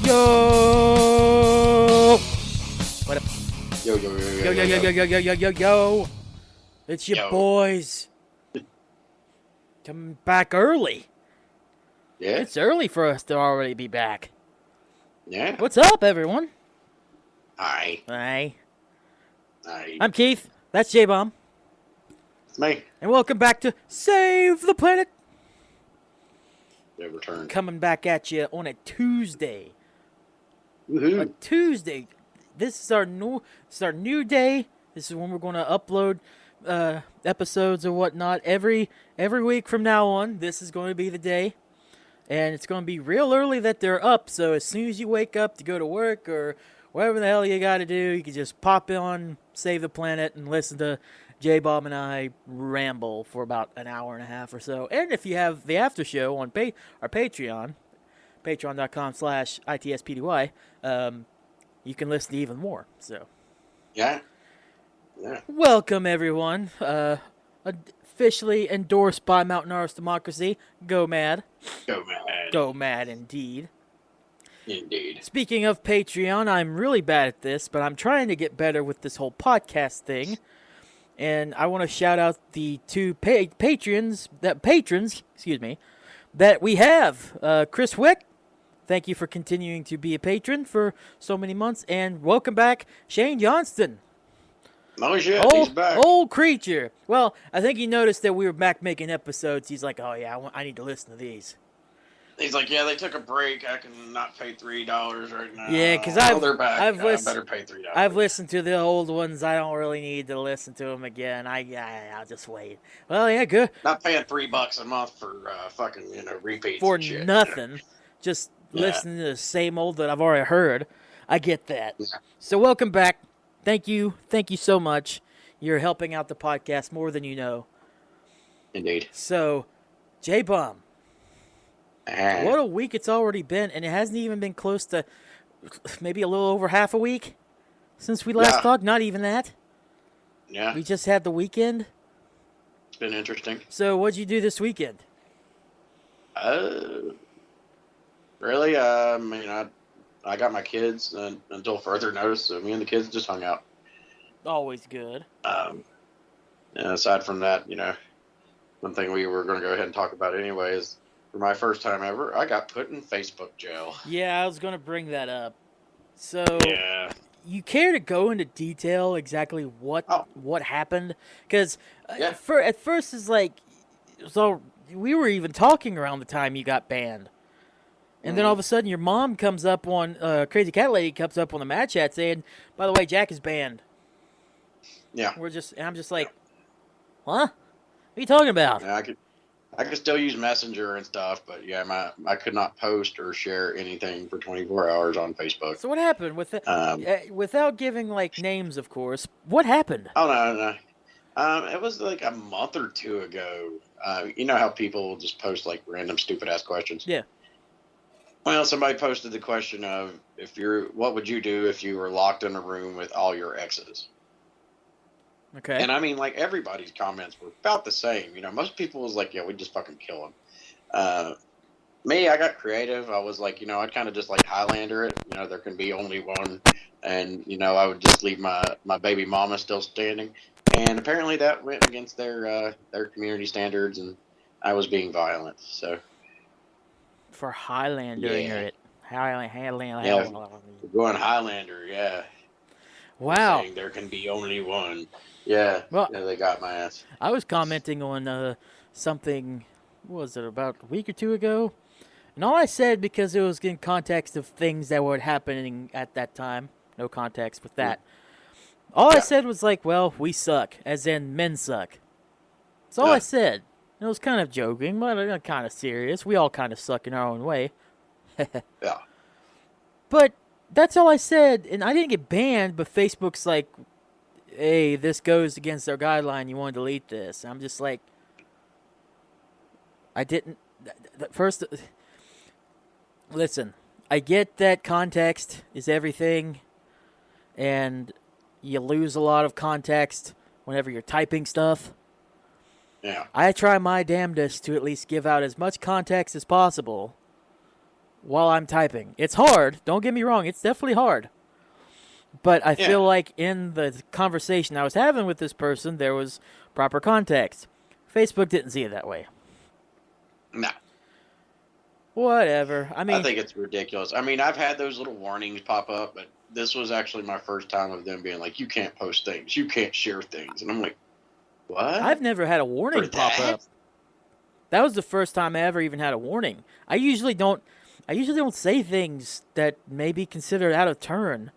Yo! What up? Yo. Yo. It's your boys. Coming back early. Yeah. It's early for us to already be back. Yeah. What's up, everyone? Hi. Hi. Hi. I'm Keith. That's J-Bomb. It's me. And welcome back to Save the Planet. They returned. Coming back at you on a Tuesday. Woohoo. A Tuesday. This is our new day. This is when we're going to upload episodes or whatnot every week from now on. This is going to be the day, and it's going to be real early that they're up. So as soon as you wake up to go to work or whatever the hell you got to do, you can just pop on Save the Planet and listen to J-Bob and I ramble for about an hour and a half or so. And if you have the Aftershow on our Patreon, patreon.com/ITSPDY, you can listen to even more. So, Yeah. welcome everyone. Officially endorsed by Mountain Arts Democracy. Go mad. Go mad. Go mad indeed. Indeed. Speaking of Patreon, I'm really bad at this, but I'm trying to get better with this whole podcast thing. And I want to shout out the two patrons that we have. Chris Wick, thank you for continuing to be a patron for so many months. And welcome back, Shane Johnston. Oh shit, he's back. Old creature. Well, I think he noticed that we were back making episodes. He's like, oh yeah, I need to listen to these. He's like, yeah, they took a break. I can not pay $3 right now. Yeah, because they're back. I better pay $3. I've listened to the old ones. I don't really need to listen to them again. I'll just wait. Well, yeah, good. Not paying $3 a month for fucking repeats For and shit, nothing. Just listening to the same old that I've already heard. I get that. Yeah. So welcome back. Thank you so much. You're helping out the podcast more than you know. Indeed. So, J-Bomb. What a week it's already been, and it hasn't even been close to maybe a little over half a week since we last talked. Not even that. Yeah. We just had the weekend. It's been interesting. So what'd you do this weekend? Really? I got my kids until further notice, so me and the kids just hung out. Always good. And aside from that, one thing we were going to go ahead and talk about anyway is, for my first time ever, I got put in Facebook jail. Yeah, I was going to bring that up. So, you care to go into detail exactly what happened? Because at first it's like, so we were even talking around the time you got banned. And then all of a sudden your mom comes up on, Crazy Cat Lady comes up on the Mad Chat saying, by the way, Jack is banned. Yeah. I'm just like, huh? What are you talking about? Yeah, I could still use Messenger and stuff, but I could not post or share anything for 24 hours on Facebook. So what happened with it? Without giving names, of course. What happened? Oh no. It was like a month or two ago. You know how people will just post random stupid ass questions. Yeah. Well, somebody posted the question of what would you do if you were locked in a room with all your exes? Okay. And I mean, everybody's comments were about the same. Most people was like, yeah, we'd just fucking kill him. Me, I got creative. I was like, I'd kind of just Highlander it. There can be only one. And, I would just leave my baby mama still standing. And apparently that went against their community standards, and I was being violent. So. For Highlandering it. Highlander. Yeah, going Highlander, yeah. Wow. Saying there can be only one. Yeah, they got my ass. I was commenting on something, what was it, about a week or two ago? And all I said, because it was in context of things that were happening at that time, no context with that. All I said was well, we suck, as in men suck. That's all I said. It was kind of joking, but kind of serious. We all kind of suck in our own way. Yeah. But that's all I said, and I didn't get banned, but Facebook's like, hey, this goes against our guideline, you want to delete this. I'm just like, I didn't, first, listen, I get that context is everything, and you lose a lot of context whenever you're typing stuff. Yeah. I try my damnedest to at least give out as much context as possible. while I'm typing. It's hard. Don't get me wrong. It's definitely hard. But I feel like in the conversation I was having with this person, there was proper context. Facebook didn't see it that way. No. Whatever. I mean, I think it's ridiculous. I mean, I've had those little warnings pop up, but this was actually my first time of them being like, you can't post things. You can't share things. And I'm like, what? I've never had a warning pop up. That was the first time I ever even had a warning. I usually don't say things that may be considered out of turn.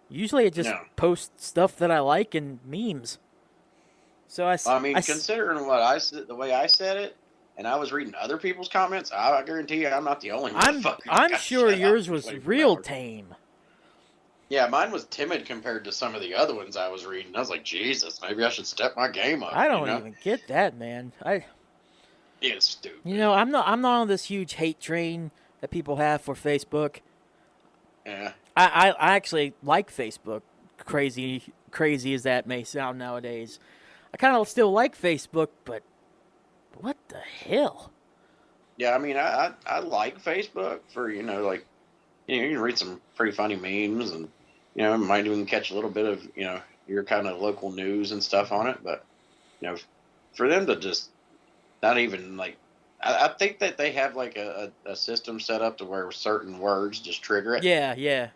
Usually I just post stuff that I like and memes. So considering the way I said it, and I was reading other people's comments, I guarantee you I'm not the only one. I'm sure yours was real tame. Yeah, mine was timid compared to some of the other ones I was reading. I was like, Jesus, maybe I should step my game up. I don't even get that, man. It's stupid. I'm not on this huge hate train that people have for Facebook. Yeah. I actually like Facebook. Crazy as that may sound nowadays. I kind of still like Facebook, but what the hell? Yeah, I mean, I like Facebook for, you can read some pretty funny memes and, might even catch a little bit of, your kind of local news and stuff on it. But, for them to just not even, I think that they have, a system set up to where certain words just trigger it. Yeah.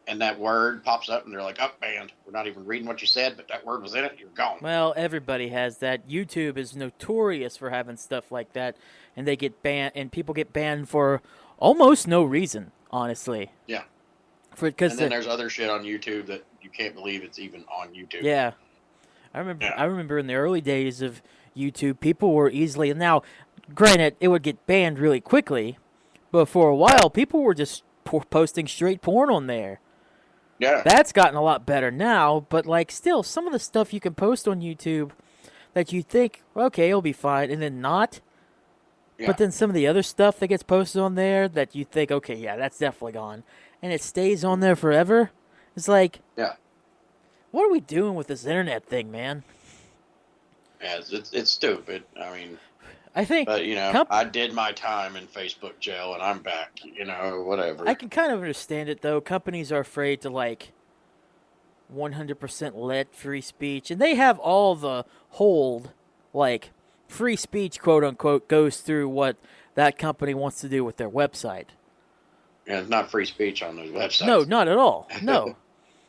And that word pops up, and they're like, banned. We're not even reading what you said, but that word was in it. You're gone. Well, everybody has that. YouTube is notorious for having stuff like that, and they get banned, and people get banned for almost no reason, honestly. Yeah. And then there's other shit on YouTube that you can't believe it's even on YouTube. Yeah. I remember in the early days of YouTube, people were easily... Now, granted, it would get banned really quickly, but for a while, people were just posting straight porn on there. Yeah. That's gotten a lot better now, but still, some of the stuff you can post on YouTube that you think, okay, it'll be fine, and then not. Yeah. But then some of the other stuff that gets posted on there that you think, okay, yeah, that's definitely gone, and it stays on there forever. It's like, yeah, what are we doing with this internet thing, man? Yeah, it's stupid. I mean, I think, but I did my time in Facebook jail, and I'm back. Whatever. I can kind of understand it though. Companies are afraid to 100% let free speech, and they have all the hold. Free speech, quote unquote, goes through what that company wants to do with their website. And it's not free speech on those websites. No, not at all. No.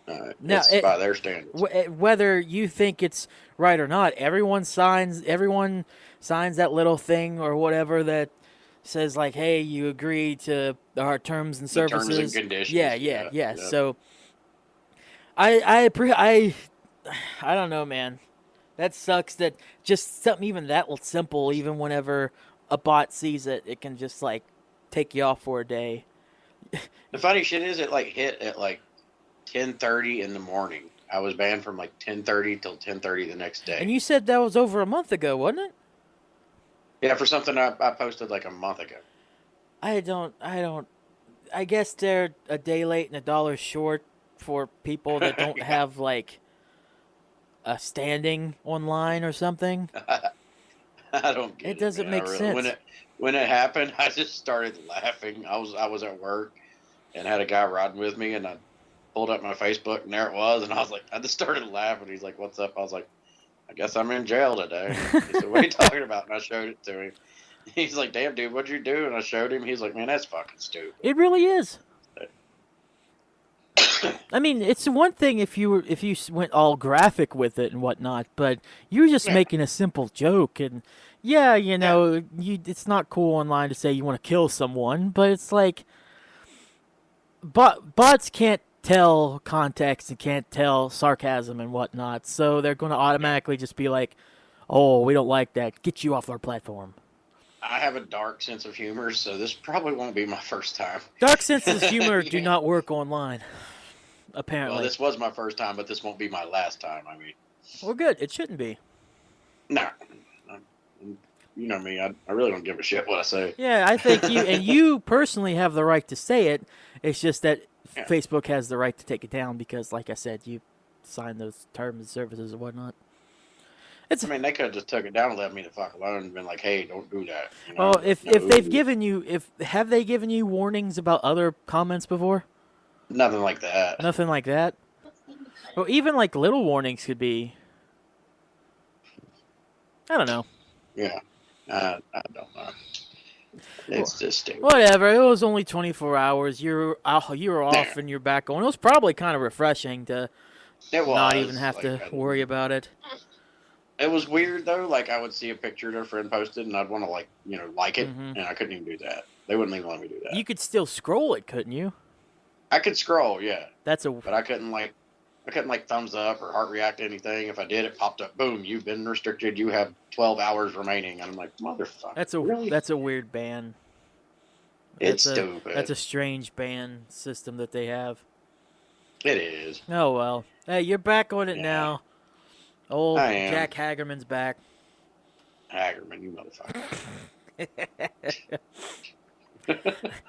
It's by their standards. Whether you think it's right or not, everyone signs that little thing or whatever that says hey, you agree to our terms and services. The terms and conditions. Yeah. So I don't know, man. That sucks that just something even that simple, even whenever a bot sees it, it can just take you off for a day. The funny shit is it hit at 10:30 in the morning. I was banned from 10:30 till 10:30 the next day. And you said that was over a month ago, wasn't it? Yeah, for something I posted a month ago. I guess they're a day late and $1 short for people that don't have a standing online or something. I don't get it. It doesn't make sense. When it happened, I just started laughing. I was at work and had a guy riding with me, and I pulled up my Facebook, and there it was, and I just started laughing. He's like, "What's up?" I was like, "I guess I'm in jail today." He said, "What are you talking about?" And I showed it to him. He's like, "Damn, dude, what'd you do?" And I showed him. He's like, "Man, that's fucking stupid." It really is. I mean, it's one thing if you went all graphic with it and whatnot, but you're just making a simple joke, and it's not cool online to say you want to kill someone, but it's bots can't tell context and can't tell sarcasm and whatnot, so they're going to automatically just be like, "Oh, we don't like that. Get you off our platform." I have a dark sense of humor, so this probably won't be my first time. Dark senses of humor do not work online, apparently. Well, this was my first time, but this won't be my last time. I mean, well, good. It shouldn't be. No. You know me. I really don't give a shit what I say. Yeah, I think you personally have the right to say it. It's just that Facebook has the right to take it down because, like I said, you signed those terms and services and whatnot. I mean, they could have just took it down and left me the fuck alone and been like, "Hey, don't do that." You know? Well, if No, they've given you have they given you warnings about other comments before? nothing like that. Nothing like that. Well, even like little warnings could be. I don't know. Yeah, I don't know. It's just stupid. Whatever. It was only 24 hours. You're off and you're back on. It was probably kind of refreshing to not even have to worry about it. It was weird though. Like I would see a picture their friend posted, and I'd want to like it, and I couldn't even do that. They wouldn't even let me do that. You could still scroll it, couldn't you? I could scroll, yeah. But I couldn't like thumbs up or heart react to anything. If I did, it popped up. Boom! You've been restricted. You have 12 hours remaining. And I'm like, motherfucker. That's a weird ban. It's stupid. That's a strange ban system that they have. It is. Oh well. Hey, you're back on it now. Old Jack Hagerman's back. Hagerman, you motherfucker.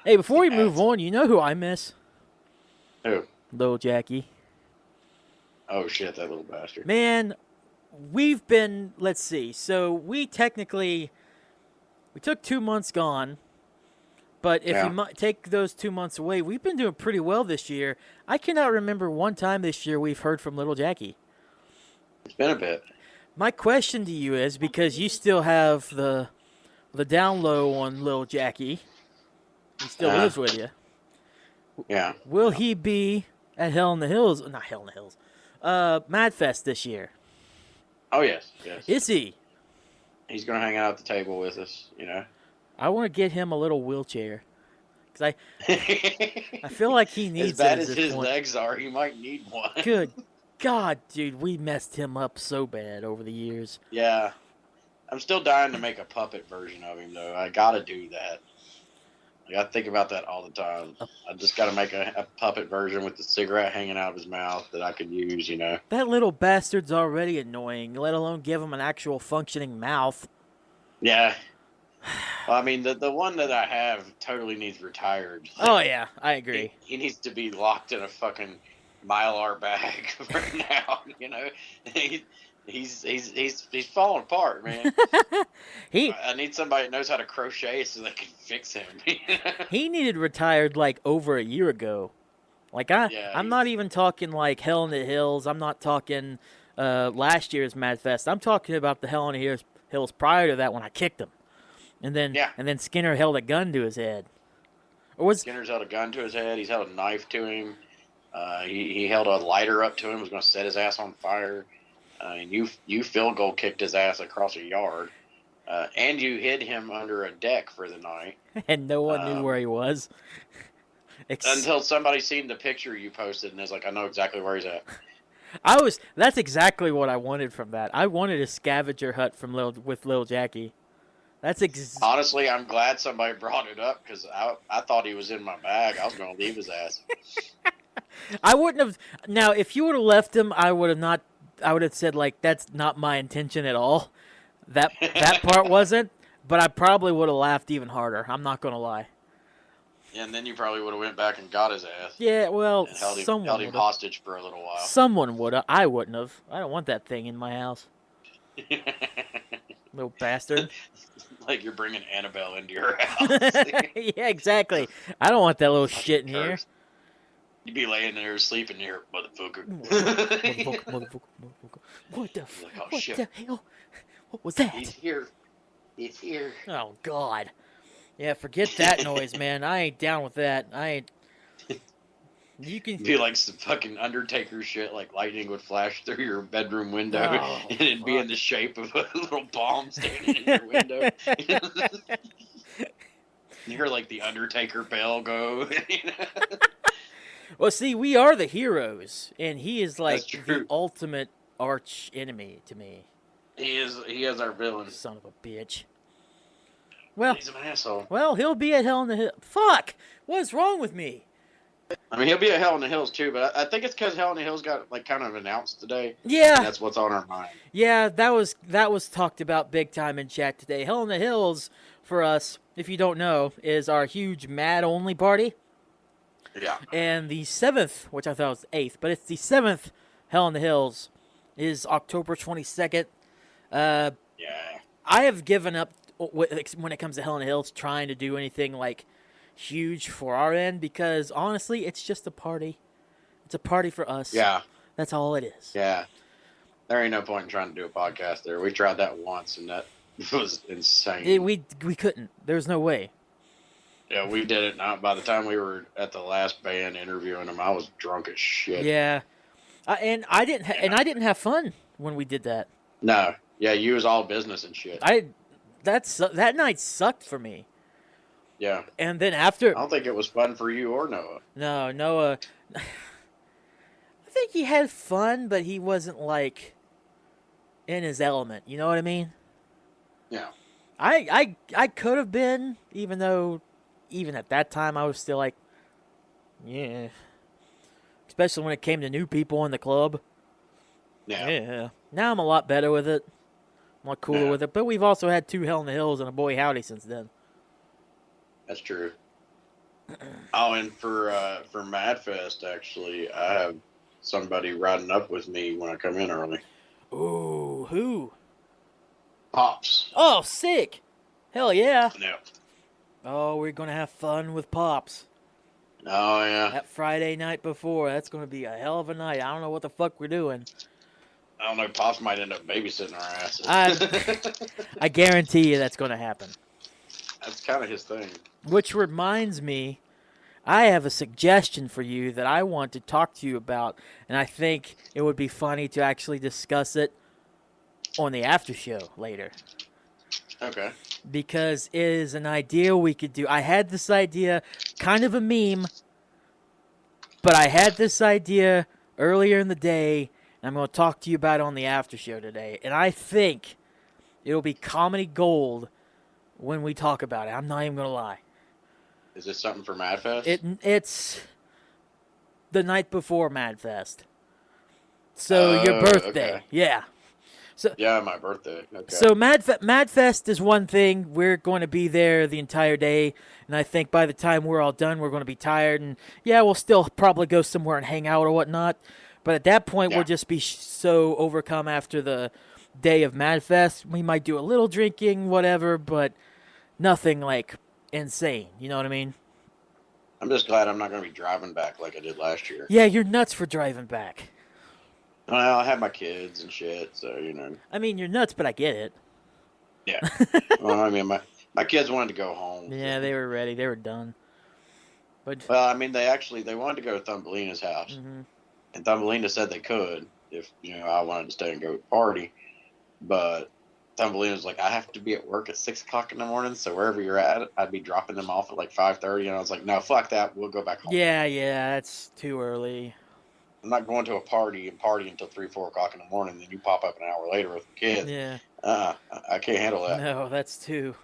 Hey, before we move on, you know who I miss? Who? Little Jackie. Oh shit, that little bastard. Man, we've been, let's see. So we took 2 months gone. But if you take those 2 months away, we've been doing pretty well this year. I cannot remember one time this year we've heard from Little Jackie. It's been a bit. My question to you is, because you still have the down low on Little Jackie, he still lives with you. Yeah. Will he be at Hell in the Hills? Not Hell in the Hills. Madfest this year. Oh yes. Is he? He's gonna hang out at the table with us. I want to get him a little wheelchair. Because I feel like he needs as bad it as his legs are, he might need one. Good God, dude, we messed him up so bad over the years. Yeah. I'm still dying to make a puppet version of him, though. I gotta do that. I think about that all the time. I just gotta make a puppet version with the cigarette hanging out of his mouth that I could use, That little bastard's already annoying, let alone give him an actual functioning mouth. Yeah. Well, I mean, the one that I have totally needs retired. Oh, yeah, I agree. He needs to be locked in a fucking Mylar bag right now, He's falling apart, man. I need somebody that knows how to crochet so they can fix him. He needed retired like over a year ago. Like I'm not even talking like Hell in the Hills. I'm not talking last year's Madfest. I'm talking about the Hell in the Hills prior to that when I kicked him, and then Skinner held a gun to his head. Skinner's held a gun to his head. He's held a knife to him. He held a lighter up to him. Was going to set his ass on fire. And you field goal kicked his ass across a yard, and you hid him under a deck for the night, and no one knew where he was until somebody seen the picture you posted and is like, I know exactly where he's at. That's exactly what I wanted from that. I wanted a scavenger hunt with Lil Jackie. Honestly, I'm glad somebody brought it up because I thought he was in my bag. I was going to leave his ass. I wouldn't have. Now, if you would have left him, I would have said, like, that's not my intention at all. That part wasn't, but I probably would have laughed even harder. I'm not going to lie. Yeah, and then you probably would have went back and got his ass. Yeah, well, held him hostage for a little while. Someone would have. I wouldn't have. I don't want that thing in my house. Little bastard. Like you're bringing Annabelle into your house. Yeah, exactly. I don't want that little shit in here. You'd be laying there sleeping here, motherfucker. Motherfucker. What the hell? What was that? He's here. Oh, God. Yeah, forget that noise, man. I ain't down with that. You can be like some fucking Undertaker shit, like lightning would flash through your bedroom window, and it'd be in the shape of a little bomb standing in your window. You hear like the Undertaker bell go. Well, see, we are the heroes, and he is like the ultimate arch enemy to me. He is our villain. Son of a bitch. Well, he's an asshole. Well, he'll be at Hell in the Hills. Fuck! What is wrong with me? I mean, he'll be at Hell in the Hills too, but I think it's because Hell in the Hills got like kind of announced today. Yeah, that's what's on our mind. Yeah, that was talked about big time in chat today. Hell in the Hills, for us, if you don't know, is our huge Mad only party. Yeah. And the 7th, which I thought was the 8th, but it's the 7th Hell in the Hills, is October 22nd. Yeah. I have given up when it comes to Hell in a Hills trying to do anything like huge for our end because honestly, it's just a party. It's a party for us. Yeah. That's all it is. Yeah. There ain't no point in trying to do a podcast there. We tried that once, and that was insane. We couldn't. There's no way. Yeah, we did it. Now, by the time we were at the last band interviewing them, I was drunk as shit. Yeah, and I didn't have fun when we did that. No, yeah, you was all business and shit. That night sucked for me. Yeah, and then after, I don't think it was fun for you or Noah. No, Noah. I think he had fun, but he wasn't like in his element. You know what I mean? Yeah. I could have been, even though, even at that time, I was still like, yeah. Especially when it came to new people in the club. Yeah. Now I'm a lot better with it. I'm a lot cooler with it. But we've also had 2 Hell in the Hills and a Boy Howdy since then. That's true. Oh, and for MadFest, actually, I have somebody riding up with me when I come in early. Ooh, who? Pops. Oh, sick. Hell yeah. Yeah. Oh, we're going to have fun with Pops. Oh, yeah. That Friday night before, that's going to be a hell of a night. I don't know what the fuck we're doing. I don't know. Pops might end up babysitting our asses. I guarantee you that's going to happen. That's kind of his thing. Which reminds me, I have a suggestion for you that I want to talk to you about, and I think it would be funny to actually discuss it on the after show later. Okay. Because it is an idea we could do. I had this idea, kind of a meme, but I had this idea earlier in the day, and I'm going to talk to you about it on the after show today. And I think it'll be comedy gold when we talk about it. I'm not even going to lie. Is this something for MadFest? It's the night before MadFest. So your birthday. Okay. Yeah. So, yeah, my birthday. Okay. So MadFest is one thing. We're going to be there the entire day, and I think by the time we're all done, we're going to be tired. And yeah, we'll still probably go somewhere and hang out or whatnot. But at that point, we'll just be so overcome after the day of MadFest. We might do a little drinking, whatever, but nothing like insane. You know what I mean? I'm just glad I'm not going to be driving back like I did last year. Yeah, you're nuts for driving back. Well, I have my kids and shit, so, you know. I mean, you're nuts, but I get it. Yeah. Well, I mean, my kids wanted to go home. Yeah, they were ready. They were done. But well, I mean, they wanted to go to Thumbelina's house. Mm-hmm. And Thumbelina said they could if, you know, I wanted to stay and go party. But Thumbelina's like, I have to be at work at 6 o'clock in the morning, so wherever you're at, I'd be dropping them off at like 5:30. And I was like, no, fuck that. We'll go back home. Yeah, that's too early. I'm not going to a party until 3, 4 o'clock in the morning. Then you pop up an hour later with the kids. Yeah. I can't handle that. No, that's too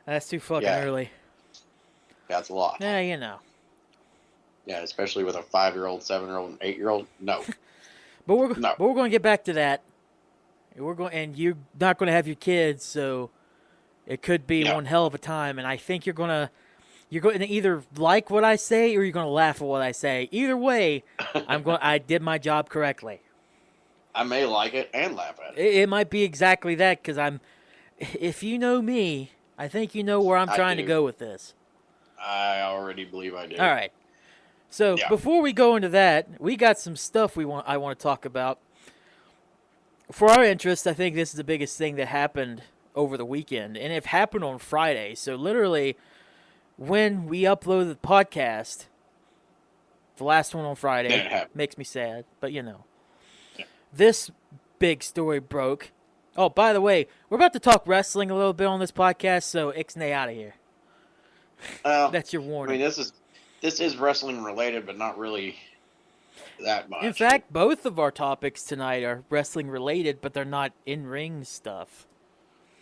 fucking early. Yeah, it's a lot. Yeah, you know. Yeah, especially with a 5-year-old, 7-year-old, and 8-year-old. No. But we're going to get back to that. And you're not going to have your kids, so it could be one hell of a time. And I think you're going to either like what I say or you're going to laugh at what I say. Either way, I did my job correctly. I may like it and laugh at it. It might be exactly that because if you know me, I think you know where I'm trying to go with this. I already believe I do. All right. So before we go into that, we got some stuff I want to talk about. For our interest, I think this is the biggest thing that happened over the weekend, and it happened on Friday. So literally, when we uploaded the podcast, the last one on Friday, makes me sad, but you know. Yeah. This big story broke. Oh, by the way, we're about to talk wrestling a little bit on this podcast, so ixnay out of here. That's your warning. I mean, this is wrestling related, but not really that much. In fact, both of our topics tonight are wrestling related, but they're not in-ring stuff.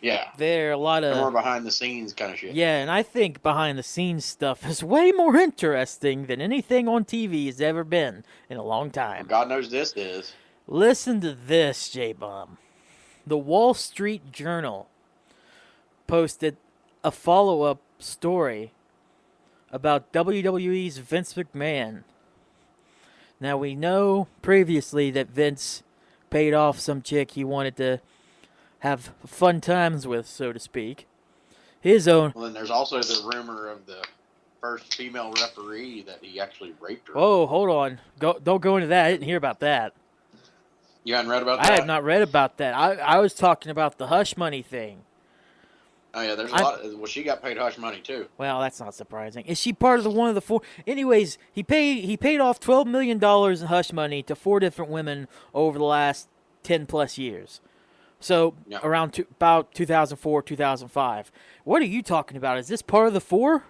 Yeah. They're a lot of... more behind the scenes kind of shit. Yeah, and I think behind the scenes stuff is way more interesting than anything on TV has ever been in a long time. Well, God knows this is. Listen to this, J-Bomb. The Wall Street Journal posted a follow-up story about WWE's Vince McMahon. Now, we know previously that Vince paid off some chick he wanted to have fun times with, so to speak. His own. Well, then there's also the rumor of the first female referee that he actually raped her. Oh, hold on. Don't go into that. I didn't hear about that. You hadn't read about I that? had not read about that. I was talking about the hush money thing. Oh yeah, there's a lot. Well, she got paid hush money too. Well, that's not surprising. Is she part of one of the 4? Anyways, he paid off $12 million in hush money to 4 different women over the last 10 plus years. So Yeah. about 2004, 2005. What are you talking about? Is this part of the 4,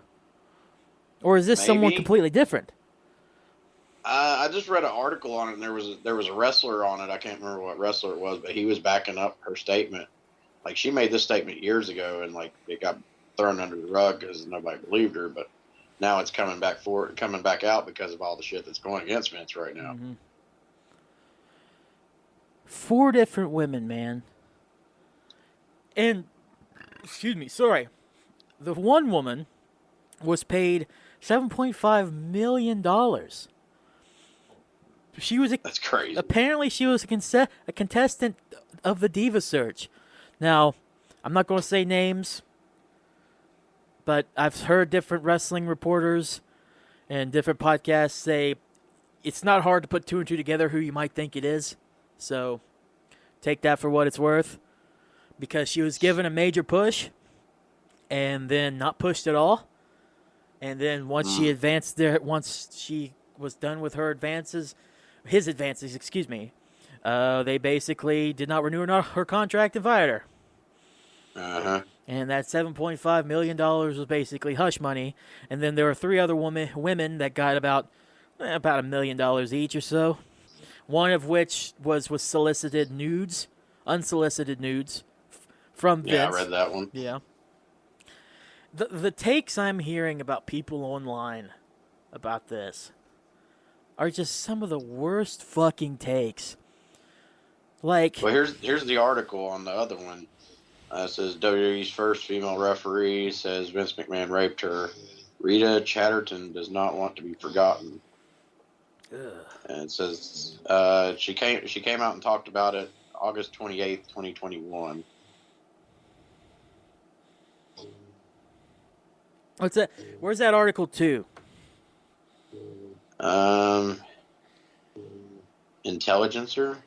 or is this someone Maybe. completely different? I just read an article on it, and there was a wrestler on it. I can't remember what wrestler it was, but he was backing up her statement. Like, she made this statement years ago, and like it got thrown under the rug because nobody believed her. But now it's coming back out because of all the shit that's going against Vince right now. Mm-hmm. 4 different women, man. And excuse me, sorry. The one woman was paid $7.5 million. She was That's crazy. apparently she was a contestant of the Diva Search. Now, I'm not going to say names, but I've heard different wrestling reporters and different podcasts say it's not hard to put 2 and 2 together who you might think it is. So, take that for what it's worth. Because she was given a major push and then not pushed at all. And then once she advanced there, once she was done with his advances, they basically did not renew her contract and fired her. Uh-huh. And that $7.5 million was basically hush money. And then there were 3 other women that got about $1 million each or so. One of which was solicited nudes, unsolicited nudes from Vince. Yeah, I read that one. Yeah. The takes I'm hearing about people online about this are just some of the worst fucking takes. Like, Well, here's the article on the other one. It says WWE's first female referee says Vince McMahon raped her. Rita Chatterton does not want to be forgotten. ugh. And it says she came out and talked about it August 28th, 2021. What's that? Where's that article to? Intelligencer.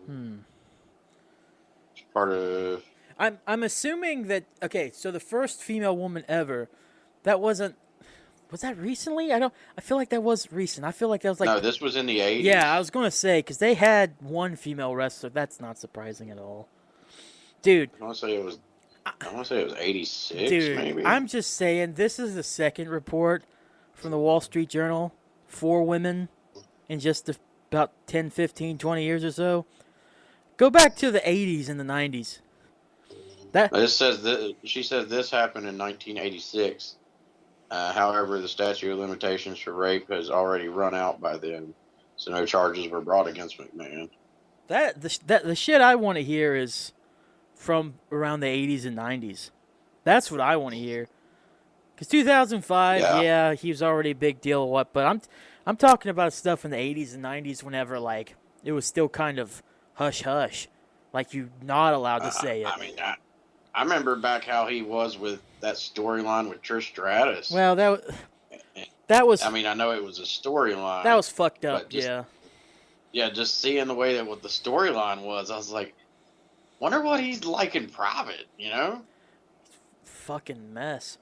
It's part of. I'm assuming that, okay, so the first female woman ever, was that recently? I feel like that was recent. I feel like that was like. No, this was in the 80s. Yeah, I was going to say, because they had one female wrestler. That's not surprising at all. Dude. I want to say it was 86, Dude, maybe. I'm just saying, this is the second report from the Wall Street Journal. 4 women in just about 10, 15, 20 years or so. Go back to the 80s and the 90s. She says this happened in 1986. However, the statute of limitations for rape has already run out by then, so no charges were brought against McMahon. The shit I want to hear is from around the 80s and 90s. That's what I want to hear. Because 2005, yeah, he was already a big deal or what, but I'm talking about stuff in the 80s and 90s whenever, like, it was still kind of hush-hush. Like, you're not allowed to say it. I mean, I remember back how he was with that storyline with Trish Stratus. Well, that was... I mean, I know it was a storyline. That was fucked up, yeah. Yeah, just seeing the way that what the storyline was, I was like, wonder what he's like in private, you know? Fucking mess.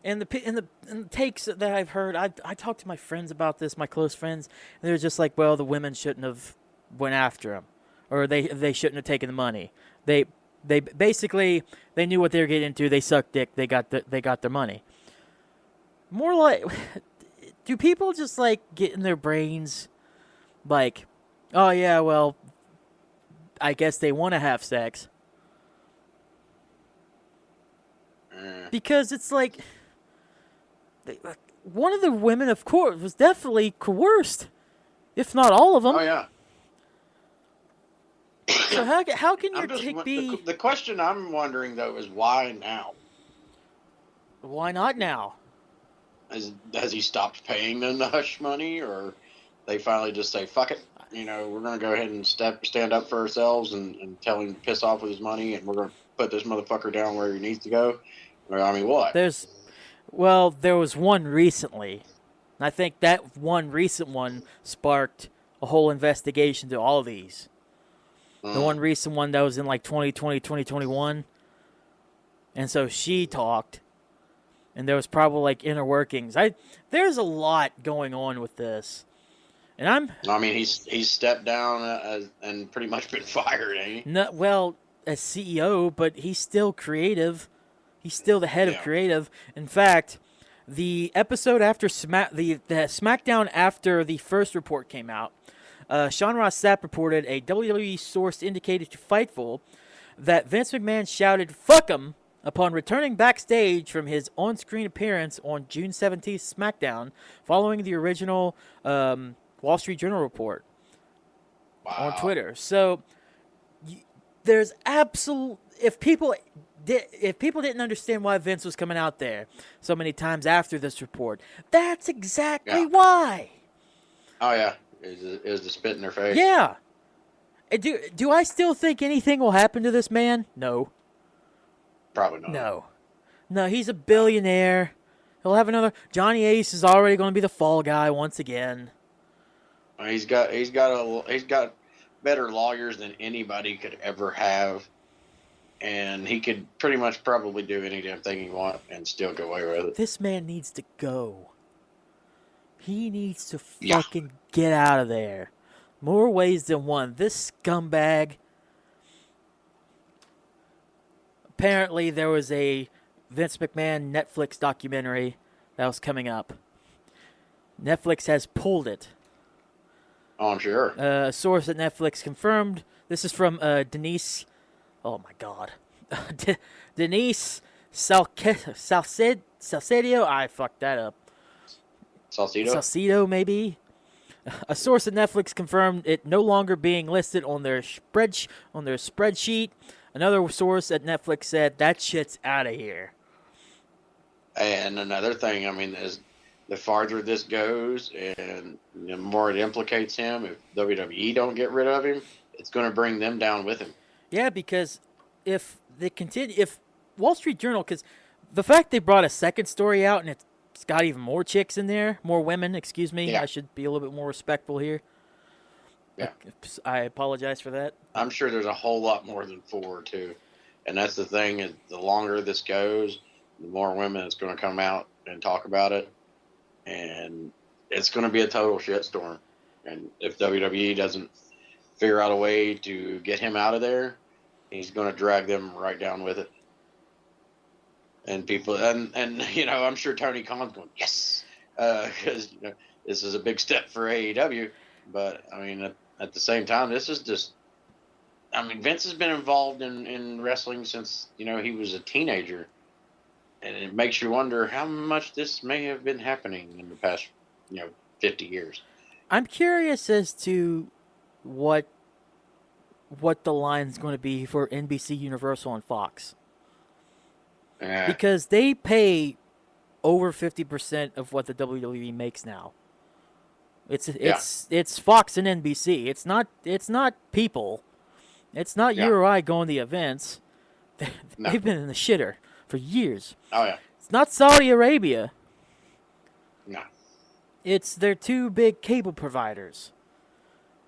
And the takes that I've heard, I talked to my friends about this, my close friends, and they're just like, well, the women shouldn't have went after him, or they shouldn't have taken the money. They basically, they knew what they were getting into. They sucked dick. They got their money. More like, do people just like get in their brains, like, oh yeah, well, I guess they want to have sex. Because it's like, one of the women, of course, was definitely coerced, if not all of them. Oh yeah. So how can your take be? The question I'm wondering though is why now? Why not now? Has he stopped paying them the hush money, or they finally just say fuck it? we're going to go ahead and stand up for ourselves and tell him to piss off with his money, and we're going to put this motherfucker down where he needs to go. Or, I mean, what? There was one recently. And I think that one recent one sparked a whole investigation to all of these. The one recent one that was in like 2020, 2021. And so she talked. And there was probably like inner workings. There's a lot going on with this. And he's stepped down and pretty much been fired, ain't he? No, well, as CEO, but he's still creative. He's still the head of creative. In fact, the episode after the SmackDown after the first report came out, Sean Ross Sapp reported a WWE source indicated to Fightful that Vince McMahon shouted "fuck him" upon returning backstage from his on-screen appearance on June 17th SmackDown, following the original Wall Street Journal report on Twitter. So there's absolute. If people didn't understand why Vince was coming out there so many times after this report, that's exactly why. Oh yeah. Is the spit in their face? Yeah. Do I still think anything will happen to this man? No. Probably not. No, he's a billionaire. He'll have another. Johnny Ace is already going to be the fall guy once again. He's got better lawyers than anybody could ever have, and he could pretty much probably do any damn thing he wants and still get away with it. This man needs to go. He needs to fucking get out of there. More ways than one. This scumbag. Apparently, there was a Vince McMahon Netflix documentary that was coming up. Netflix has pulled it. Oh, I'm sure. A source at Netflix confirmed. This is from Denise. Oh my God, Denise Salcedo. I fucked that up. Salcedo, maybe. A source at Netflix confirmed it no longer being listed on their spreadsheet. Another source at Netflix said that shit's out of here. And another thing, is the farther this goes and the more it implicates him, if WWE don't get rid of him, it's going to bring them down with him. Yeah, because if Wall Street Journal, because the fact they brought a second story out and it's got even more chicks in there, more women, excuse me. Yeah. I should be a little bit more respectful here. Yeah. I apologize for that. I'm sure there's a whole lot more than 4, too. And that's the thing, is the longer this goes, the more women that's going to come out and talk about it. And it's going to be a total shitstorm. And if WWE doesn't figure out a way to get him out of there, he's going to drag them right down with it. And people, and I'm sure Tony Khan's going, yes, because this is a big step for AEW. But at the same time, this is just, Vince has been involved in wrestling since he was a teenager, and it makes you wonder how much this may have been happening in the past 50 years. I'm curious as to what the line's going to be for NBC, Universal, and Fox. Because they pay over 50% of what the WWE makes now. It's Fox and NBC. It's not people. It's not you or I going to the events. They've been in the shitter for years. Oh yeah. It's not Saudi Arabia. No. It's their two big cable providers.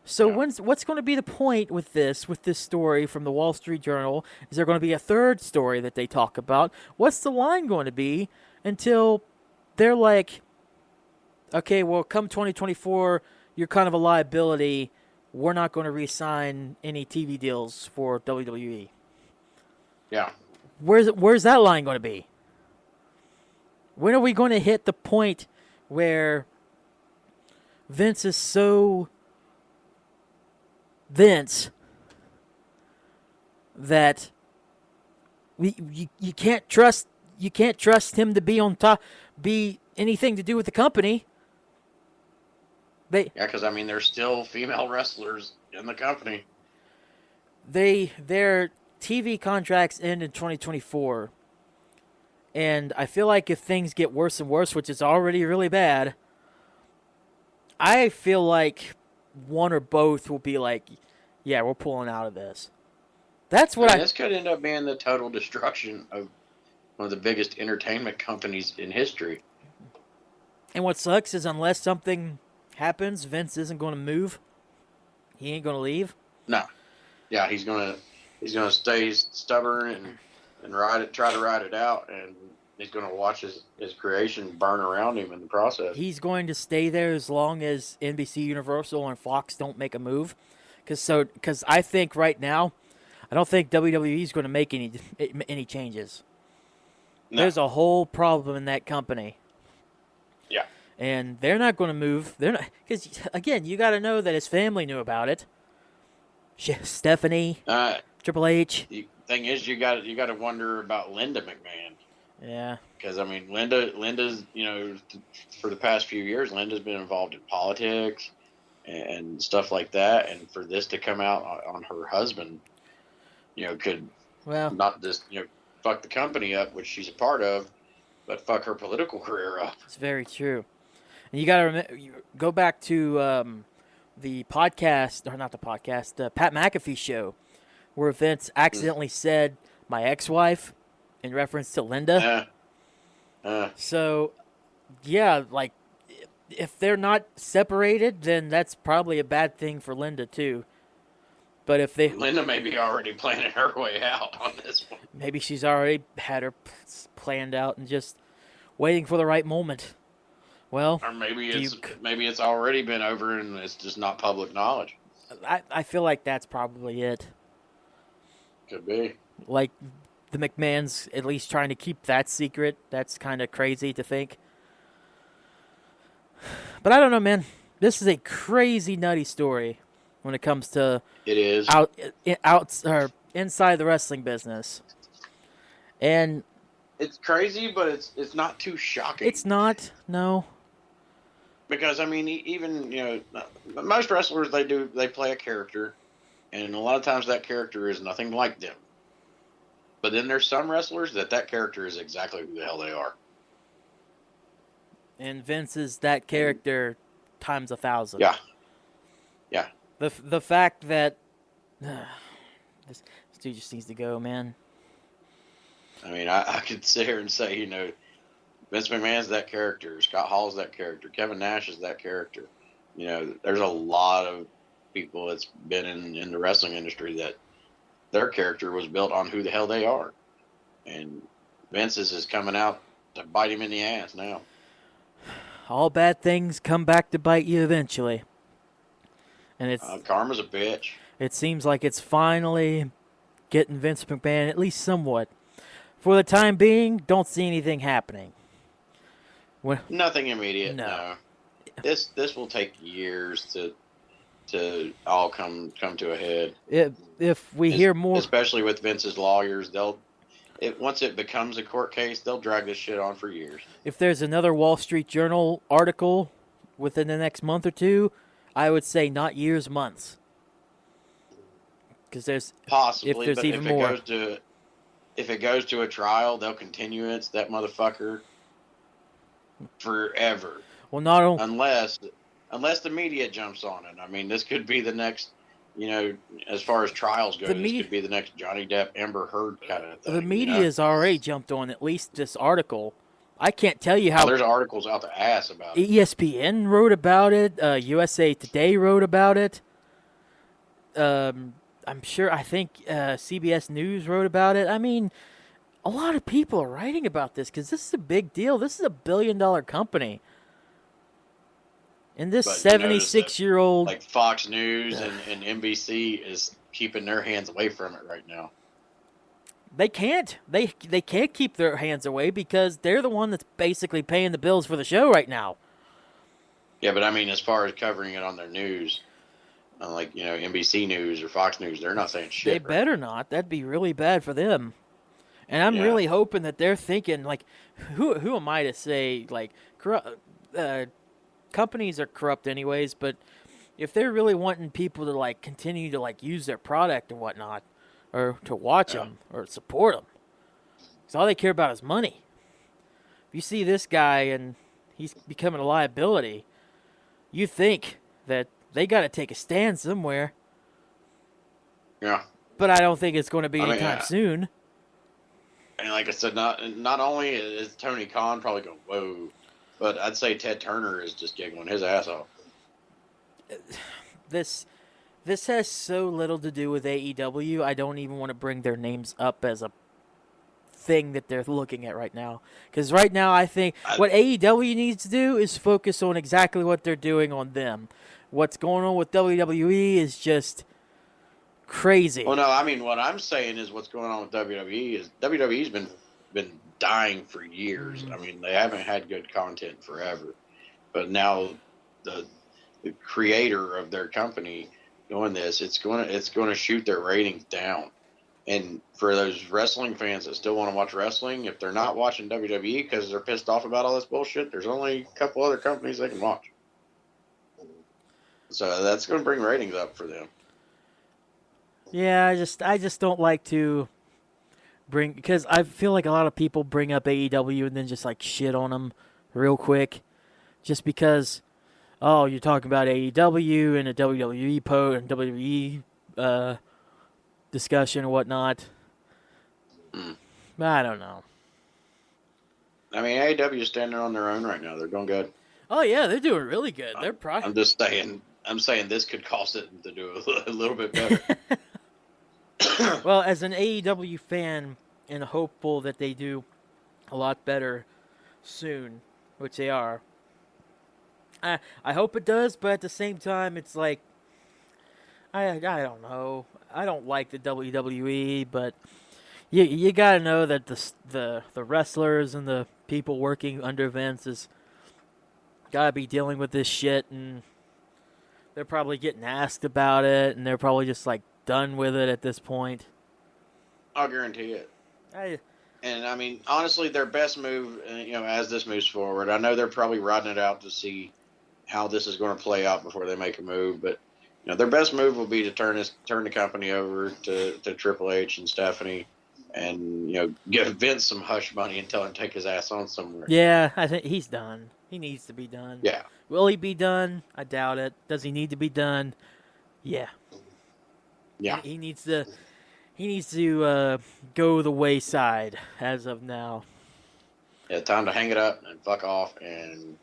So what's going to be the point with this story from the Wall Street Journal? Is there going to be a third story that they talk about? What's the line going to be until they're like, okay, well, come 2024, you're kind of a liability. We're not going to re-sign any TV deals for WWE. Yeah. Where's that line going to be? When are we going to hit the point where Vince is so Vince that you can't trust him to be on top, be anything to do with the company? Because there's still female wrestlers in the company. Their TV contracts end in 2024, and I feel like if things get worse and worse, which is already really bad, I feel like one or both will be like, yeah, we're pulling out of this. That's what This could end up being the total destruction of one of the biggest entertainment companies in history. And what sucks is unless something happens, Vince isn't going to move. He ain't going to leave. No. Yeah, he's gonna stay stubborn and try to ride it out, and he's gonna watch his creation burn around him in the process. He's going to stay there as long as NBC, Universal, and Fox don't make a move. Because I think right now, I don't think WWE is going to make any changes. No. There's a whole problem in that company. Yeah. And they're not going to move. They're not, because again, you got to know that his family knew about it. Stephanie, Triple H. The thing is, you got to wonder about Linda McMahon. Yeah. Because I mean, Linda's for the past few years, Linda's been involved in politics and stuff like that, and for this to come out on her husband, could not just fuck the company up, which she's a part of, but fuck her political career up. It's very true. And you got to remember, go back to the podcast, or not the podcast, the Pat McAfee show, where Vince accidentally said my ex-wife in reference to Linda. So, yeah, like, if they're not separated, then that's probably a bad thing for Linda, too. But if Linda may be already planning her way out on this one. Maybe she's already had her planned out and just waiting for the right moment. Well, or maybe it's already been over and it's just not public knowledge. I feel like that's probably it. Could be. Like, the McMahons at least trying to keep that secret. That's kind of crazy to think. But I don't know, man. This is a crazy, nutty story when it comes to it is out or inside the wrestling business. And it's crazy, but it's not too shocking. It's not, no. Because I mean, even most wrestlers they play a character, and a lot of times that character is nothing like them. But then there's some wrestlers that character is exactly who the hell they are. And Vince is that character times 1,000. Yeah. The fact that this dude just needs to go, man. I mean, I could sit here and say, Vince McMahon's that character, Scott Hall's that character, Kevin Nash is that character. There's a lot of people that's been in the wrestling industry that their character was built on who the hell they are. And Vince's is coming out to bite him in the ass now. All bad things come back to bite you eventually. And it's karma's a bitch. It seems like it's finally getting Vince McMahon, at least somewhat. For the time being, don't see anything happening. Nothing immediate. No. This will take years to all come to a head. If we hear more, especially with Vince's lawyers, once it becomes a court case, they'll drag this shit on for years. If there's another Wall Street Journal article within the next month or two, I would say not years, months. Because there's possibly, if there's even more. If it goes to a trial, they'll continue it. That motherfucker forever. Well, not only unless the media jumps on it. I mean, this could be the next. As far as trials go, this could be the next Johnny Depp, Amber Heard kind of thing. The media has already jumped on at least this article. I can't tell you how. There's articles out the ass about it. ESPN wrote about it. USA Today wrote about it. I'm sure. I think CBS News wrote about it. I mean, a lot of people are writing about this because this is a big deal. This is a $1 billion company. And this 76-year-old... Like Fox News and NBC is keeping their hands away from it right now. They can't. They can't keep their hands away because they're the one that's basically paying the bills for the show right now. Yeah, but I mean, as far as covering it on their news, like, NBC News or Fox News, they're not saying shit. They better not. That'd be really bad for them. And I'm really hoping that they're thinking, like, who am I to say, like, companies are corrupt anyways, but if they're really wanting people to, like, continue to, like, use their product and whatnot, or to watch them, or support them, because all they care about is money. If you see this guy and he's becoming a liability, you think that they got to take a stand somewhere. Yeah. But I don't think it's going to be anytime yeah. soon. And like I said, not only is Tony Khan probably going, whoa, but I'd say Ted Turner is just giggling his ass off. This has so little to do with AEW. I don't even want to bring their names up as a thing that they're looking at right now. Because right now, I think what AEW needs to do is focus on exactly what they're doing on them. What's going on with WWE is just crazy. Well, no, I mean, what I'm saying is what's going on with WWE is WWE's been dying for years. I mean, they haven't had good content forever. But now the creator of their company doing this, it's going to shoot their ratings down. And for those wrestling fans that still want to watch wrestling, if they're not watching WWE because they're pissed off about all this bullshit, there's only a couple other companies they can watch. So that's going to bring ratings up for them. Yeah, I just don't like to bring, because I feel like a lot of people bring up AEW and then just like shit on them real quick, just because, oh, you're talking about AEW and a WWE and WWE discussion and whatnot. I don't know. I mean, AEW is standing on their own right now. They're going good. Oh yeah, they're doing really good. They're probably. I'm just saying. I'm saying this could cost it to do a little bit better. Well, as an AEW fan and hopeful that they do a lot better soon, which they are, I hope it does, but at the same time, it's like, I don't know. I don't like the WWE, but you gotta know that the wrestlers and the people working under Vince is gotta be dealing with this shit, and they're probably getting asked about it, and they're probably just like done with it at this point. I'll guarantee it. And I mean, honestly, their best move, as this moves forward, I know they're probably riding it out to see how this is going to play out before they make a move, but their best move will be to turn the company over to Triple H and Stephanie, and give Vince some hush money and tell him to take his ass on somewhere. Yeah, I think he's done. He needs to be done. Yeah. Will he be done? I doubt it. Does he need to be done? Yeah. Yeah. He needs to go the wayside as of now. Yeah, time to hang it up and fuck off and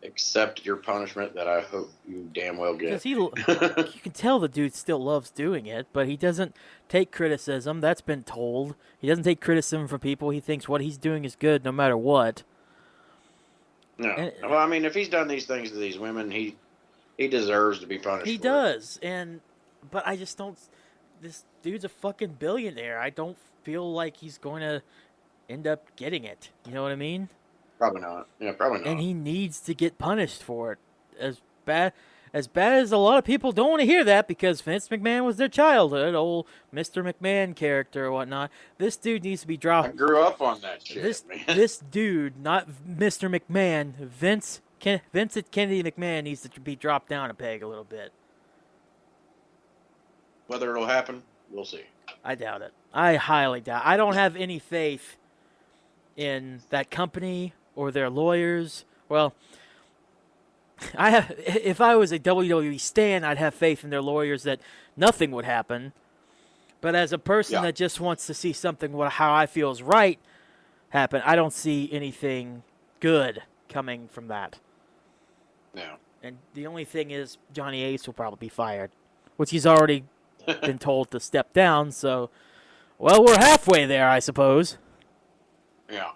accept your punishment that I hope you damn well get. Because you can tell the dude still loves doing it, but he doesn't take criticism. That's been told. He doesn't take criticism from people. He thinks what he's doing is good no matter what. No. Well, I mean, if he's done these things to these women, he deserves to be punished. He does, but I just don't. This dude's a fucking billionaire. I don't feel like he's going to end up getting it. You know what I mean? Probably not. Yeah, probably not. And he needs to get punished for it. As bad as a lot of people don't want to hear that, because Vince McMahon was their childhood, old Mr. McMahon character or whatnot. This dude needs to be dropped. I grew up on that shit, man. This dude, not Mr. McMahon, Vincent Kennedy McMahon needs to be dropped down a peg a little bit. Whether it'll happen, we'll see. I doubt it. I highly doubt. I don't have any faith in that company or their lawyers. Well, if I was a WWE stan, I'd have faith in their lawyers that nothing would happen. But as a person that just wants to see something how I feel is right happen, I don't see anything good coming from that. No. And the only thing is Johnny Ace will probably be fired, which he's already been told to step down. So, well, we're halfway there, I suppose. Yeah.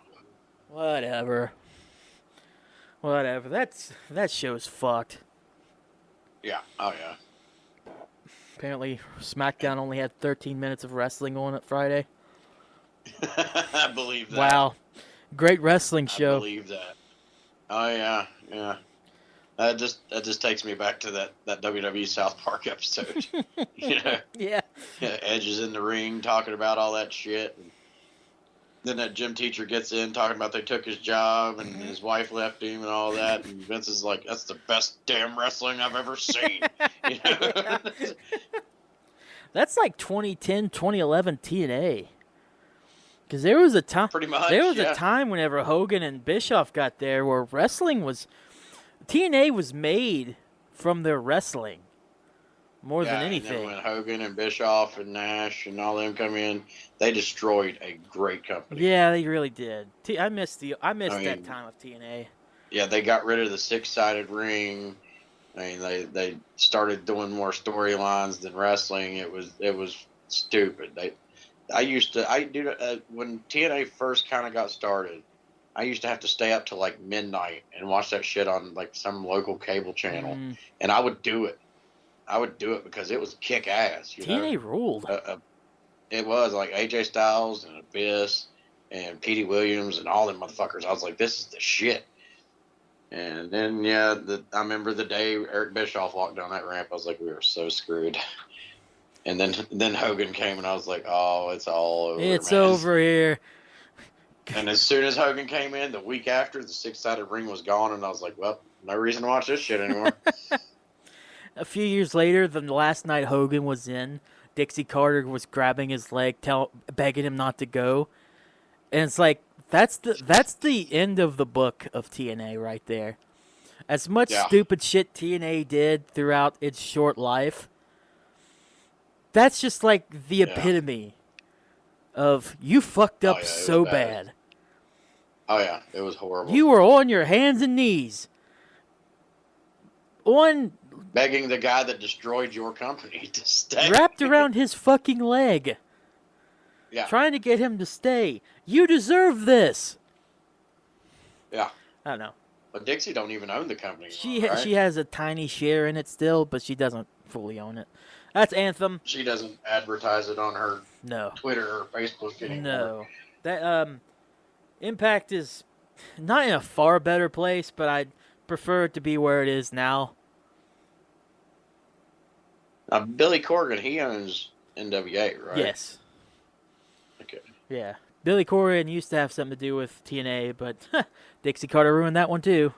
Whatever. That show's fucked. Yeah. Oh, yeah. Apparently, SmackDown only had 13 minutes of wrestling on it Friday. I believe that. Wow. Great wrestling show. I believe that. Oh, yeah. Yeah. That just takes me back to that WWE South Park episode. Yeah. Edge is in the ring talking about all that shit. And then that gym teacher gets in talking about they took his job and his wife left him and all that. And Vince is like, that's the best damn wrestling I've ever seen. That's like 2010, 2011 TNA. Because there was a time. Pretty much. There was a time whenever Hogan and Bischoff got there where wrestling was. TNA was made from their wrestling. more than And then anything. when Hogan and Bischoff and Nash and all them come in, they destroyed a great company. Yeah, they really did. I missed that mean, time of TNA. Yeah, they got rid of the 6-sided ring. I mean, they started doing more storylines than wrestling. It was stupid. When TNA first kind of got started, I used to have to stay up till like midnight and watch that shit on like some local cable channel, and I would do it. I would do it because it was kick ass. TNA ruled. It was like AJ Styles and Abyss and Petey Williams and all them motherfuckers. I was like, this is the shit. And then, I remember the day Eric Bischoff walked down that ramp, I was like, we were so screwed. And then Hogan came, and I was like, oh, it's all over, It's man. over here. And as soon as Hogan came in, the week after, the 6-sided ring was gone, and I was like, well, no reason to watch this shit anymore. A few years later, the last night Hogan was in, Dixie Carter was grabbing his leg, begging him not to go. And it's like, that's the end of the book of TNA right there. As much stupid shit TNA did throughout its short life, that's just like the epitome of you fucked up so bad. Oh yeah, it was horrible. You were on your hands and knees. Begging the guy that destroyed your company to stay. Wrapped around his fucking leg. Yeah. Trying to get him to stay. You deserve this. Yeah. I don't know. But Dixie don't even own the company She anymore, right? she has a tiny share in it still, but she doesn't fully own it. That's Anthem. She doesn't advertise it on her No. Twitter or Facebook anymore. No. That Impact is not in a far better place, but I'd prefer it to be where it is now. Billy Corgan, he owns NWA, right? Yes. Okay. Yeah. Billy Corgan used to have something to do with TNA, but Dixie Carter ruined that one too.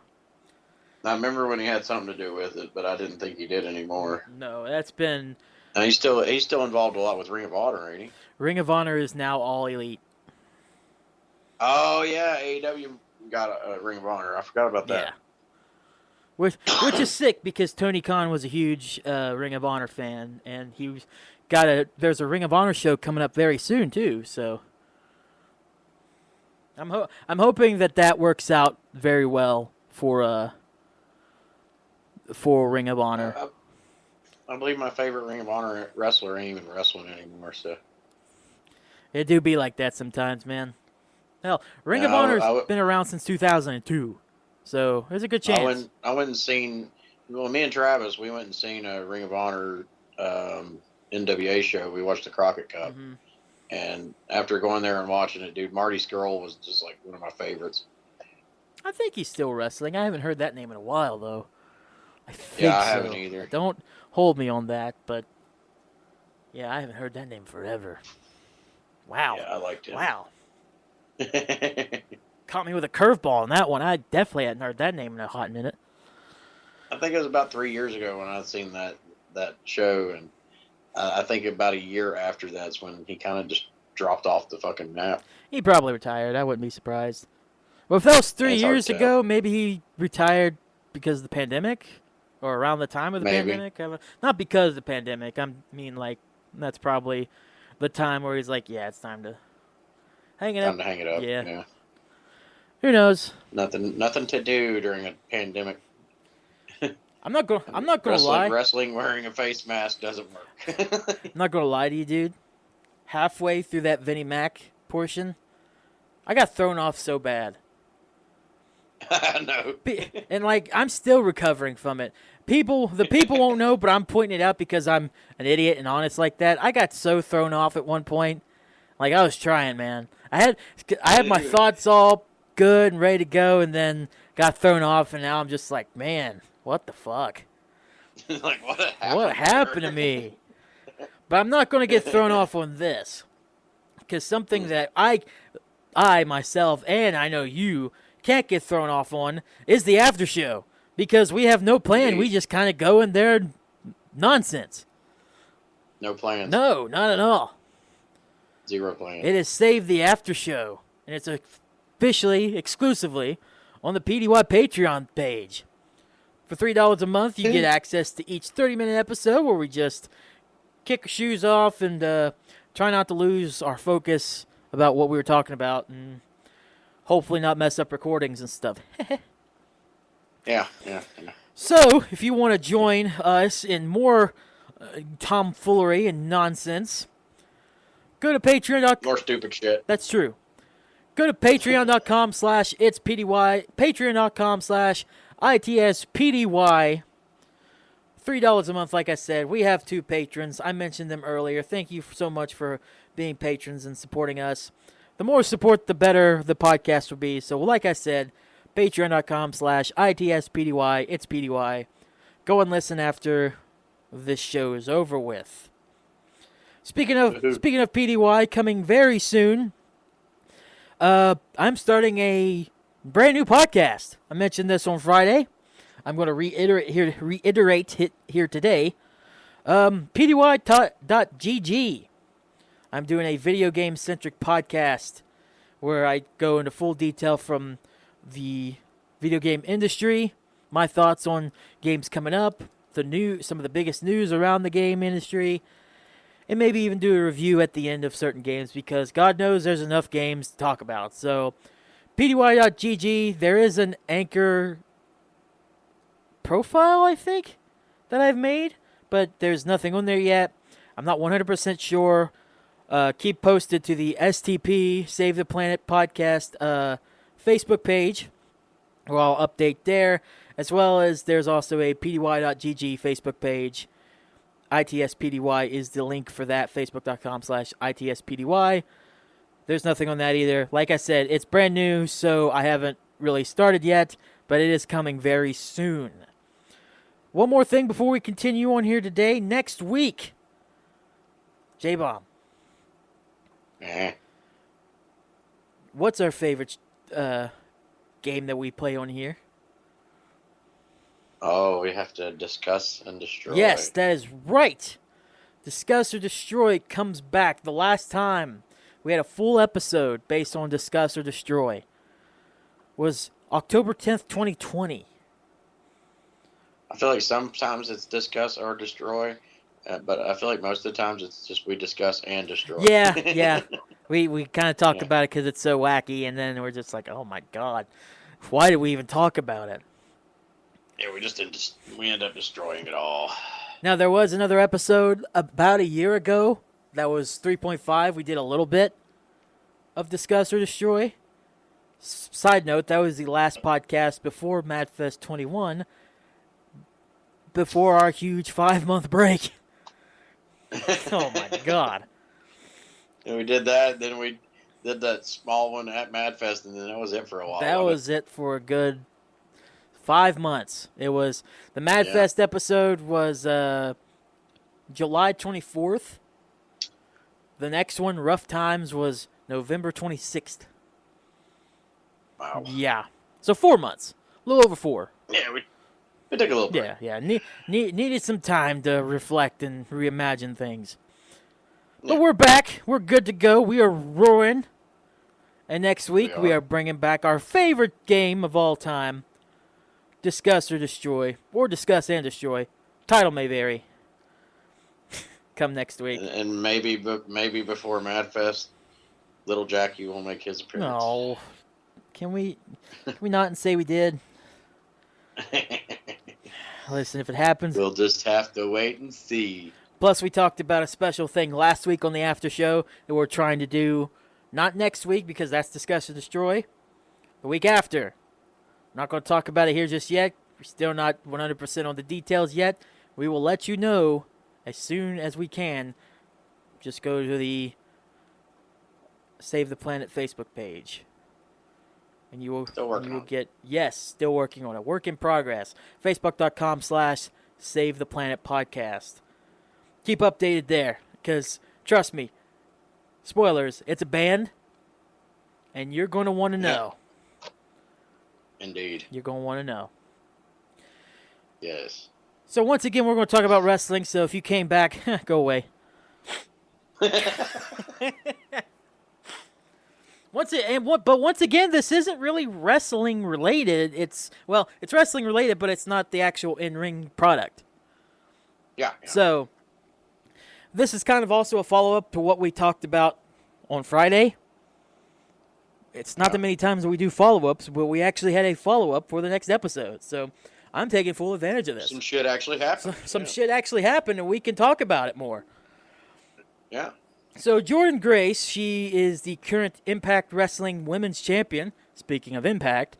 I remember when he had something to do with it, but I didn't think he did anymore. No, that's been... And he's still involved a lot with Ring of Honor, ain't he? Ring of Honor is now All Elite. Oh, yeah, AEW got a Ring of Honor. I forgot about that. Yeah. Which is sick because Tony Khan was a huge Ring of Honor fan, and there's a Ring of Honor show coming up very soon too. So I'm hoping that works out very well for Ring of Honor. I believe my favorite Ring of Honor wrestler ain't even wrestling anymore. So it do be like that sometimes, man. Hell, Ring of Honor's been around since 2002. So there's a good chance. I went and seen. Well, me and Travis, we went and seen a Ring of Honor NWA show. We watched the Crockett Cup, and after going there and watching it, dude, Marty Scurll was just like one of my favorites. I think he's still wrestling. I haven't heard that name in a while, though. I haven't either. Don't hold me on that, but yeah, I haven't heard that name forever. Wow. Yeah, I liked it. Wow. Caught me with a curveball on that one. I definitely hadn't heard that name in a hot minute. I think it was about 3 years ago when I seen that show, and I think about a year after that's when he kind of just dropped off the fucking map. He probably retired. I wouldn't be surprised. Well, if that was 3 years ago, maybe he retired because of the pandemic, or around the time of the pandemic. Not because of the pandemic. I mean, like, that's probably the time where he's like, yeah, it's time to hang it up. Time to hang it up. Yeah. Who knows? Nothing to do during a pandemic. I'm not gonna lie. Wrestling wearing a face mask doesn't work. I'm not gonna lie to you, dude. Halfway through that Vinny-Mac portion, I got thrown off so bad. No. And like, I'm still recovering from it. The people won't know, but I'm pointing it out because I'm an idiot and honest like that. I got so thrown off at one point. Like, I was trying, man. I had my thoughts all good and ready to go, and then got thrown off, and now I'm just like, man, what the fuck? Like, what happened to me? But I'm not going to get thrown off on this, because something that I myself, and I know you, can't get thrown off on is the after show, because we have no plan. We just kind of go in there nonsense. No plans. No, not at all. Zero plans. It is Save the After Show, and it's officially, exclusively, on the PDY Patreon page. For $3 a month, you get access to each 30-minute episode where we just kick our shoes off and try not to lose our focus about what we were talking about and hopefully not mess up recordings and stuff. Yeah. So, if you want to join us in more tomfoolery and nonsense, go to Patreon. More stupid shit. That's true. Go to patreon.com/itspdy, patreon.com/itspdy. $3 a month, like I said. We have 2 patrons. I mentioned them earlier. Thank you so much for being patrons and supporting us. The more support, the better the podcast will be. So, like I said, patreon.com/itspdy, it's PDY. Go and listen after this show is over with. Speaking of PDY, coming very soon, I'm starting a brand new podcast. I mentioned this on Friday. I'm going to reiterate it here today. PDY.gg. I'm doing a video game centric podcast where I go into full detail from the video game industry, my thoughts on games coming up, some of the biggest news around the game industry, and maybe even do a review at the end of certain games because God knows there's enough games to talk about. So, PDY.gg, there is an Anchor profile, I think, that I've made, but there's nothing on there yet. I'm not 100% sure. Keep posted to the STP, Save the Planet podcast Facebook page, where I'll update there, as well as there's also a PDY.gg Facebook page. ITSPDY is the link for that, facebook.com/ITSPDY. There's nothing on that either. Like I said, it's brand new, so I haven't really started yet, but it is coming very soon. One more thing before we continue on here today. Next week, J-Bomb. What's our favorite game that we play on here? Oh, we have to discuss and destroy. Yes, that is right. Discuss or Destroy comes back. The last time we had a full episode based on Discuss or Destroy was October 10th, 2020. I feel like sometimes it's discuss or destroy, but I feel like most of the times it's just we discuss and destroy. Yeah. We kind of talked about it because it's so wacky, and then we're just like, oh my god, why did we even talk about it? Yeah, we end up destroying it all. Now, there was another episode about a year ago that was 3.5. We did a little bit of Discuss or Destroy. Side note, that was the last podcast before MadFest 21, before our huge 5-month break. Oh my god. And we did that, then we did that small one at MadFest, and then that was it for a while. That was it for a good 5 months. It was the MadFest episode was July 24th. The next one, Rough Times, was November 26th. Wow. Yeah. So 4 months. A little over 4. Yeah, we took a little break. Yeah. Needed some time to reflect and reimagine things. But we're back. We're good to go. We are roaring. And next week, we are bringing back our favorite game of all time, Discuss or Destroy, or Discuss and Destroy. Title may vary. Come next week. And maybe before MadFest, Little Jackie will make his appearance. No. Can we not say we did? Listen, if it happens, we'll just have to wait and see. Plus, we talked about a special thing last week on the Aftershow that we're trying to do, not next week because that's Discuss or Destroy, the week after. I'm not going to talk about it here just yet. We're still not 100% on the details yet. We will let you know as soon as we can. Just go to the Save the Planet Facebook page. And you will get, yes, still working on it. Work in progress. Facebook.com/Save the Planet Podcast. Keep updated there, because trust me, spoilers, it's a band, and you're going to want to know. Indeed. You're going to want to know. Yes. So once again, we're going to talk about wrestling, so if you came back, go away. Once again, this isn't really wrestling related. It's wrestling related, but it's not the actual in-ring product. Yeah. So, this is kind of also a follow-up to what we talked about on Friday. It's not that many times that we do follow-ups, but we actually had a follow-up for the next episode. So, I'm taking full advantage of this. Some shit actually happened. Some shit actually happened, and we can talk about it more. Yeah. So, Jordynne Grace, she is the current Impact Wrestling Women's Champion, speaking of Impact,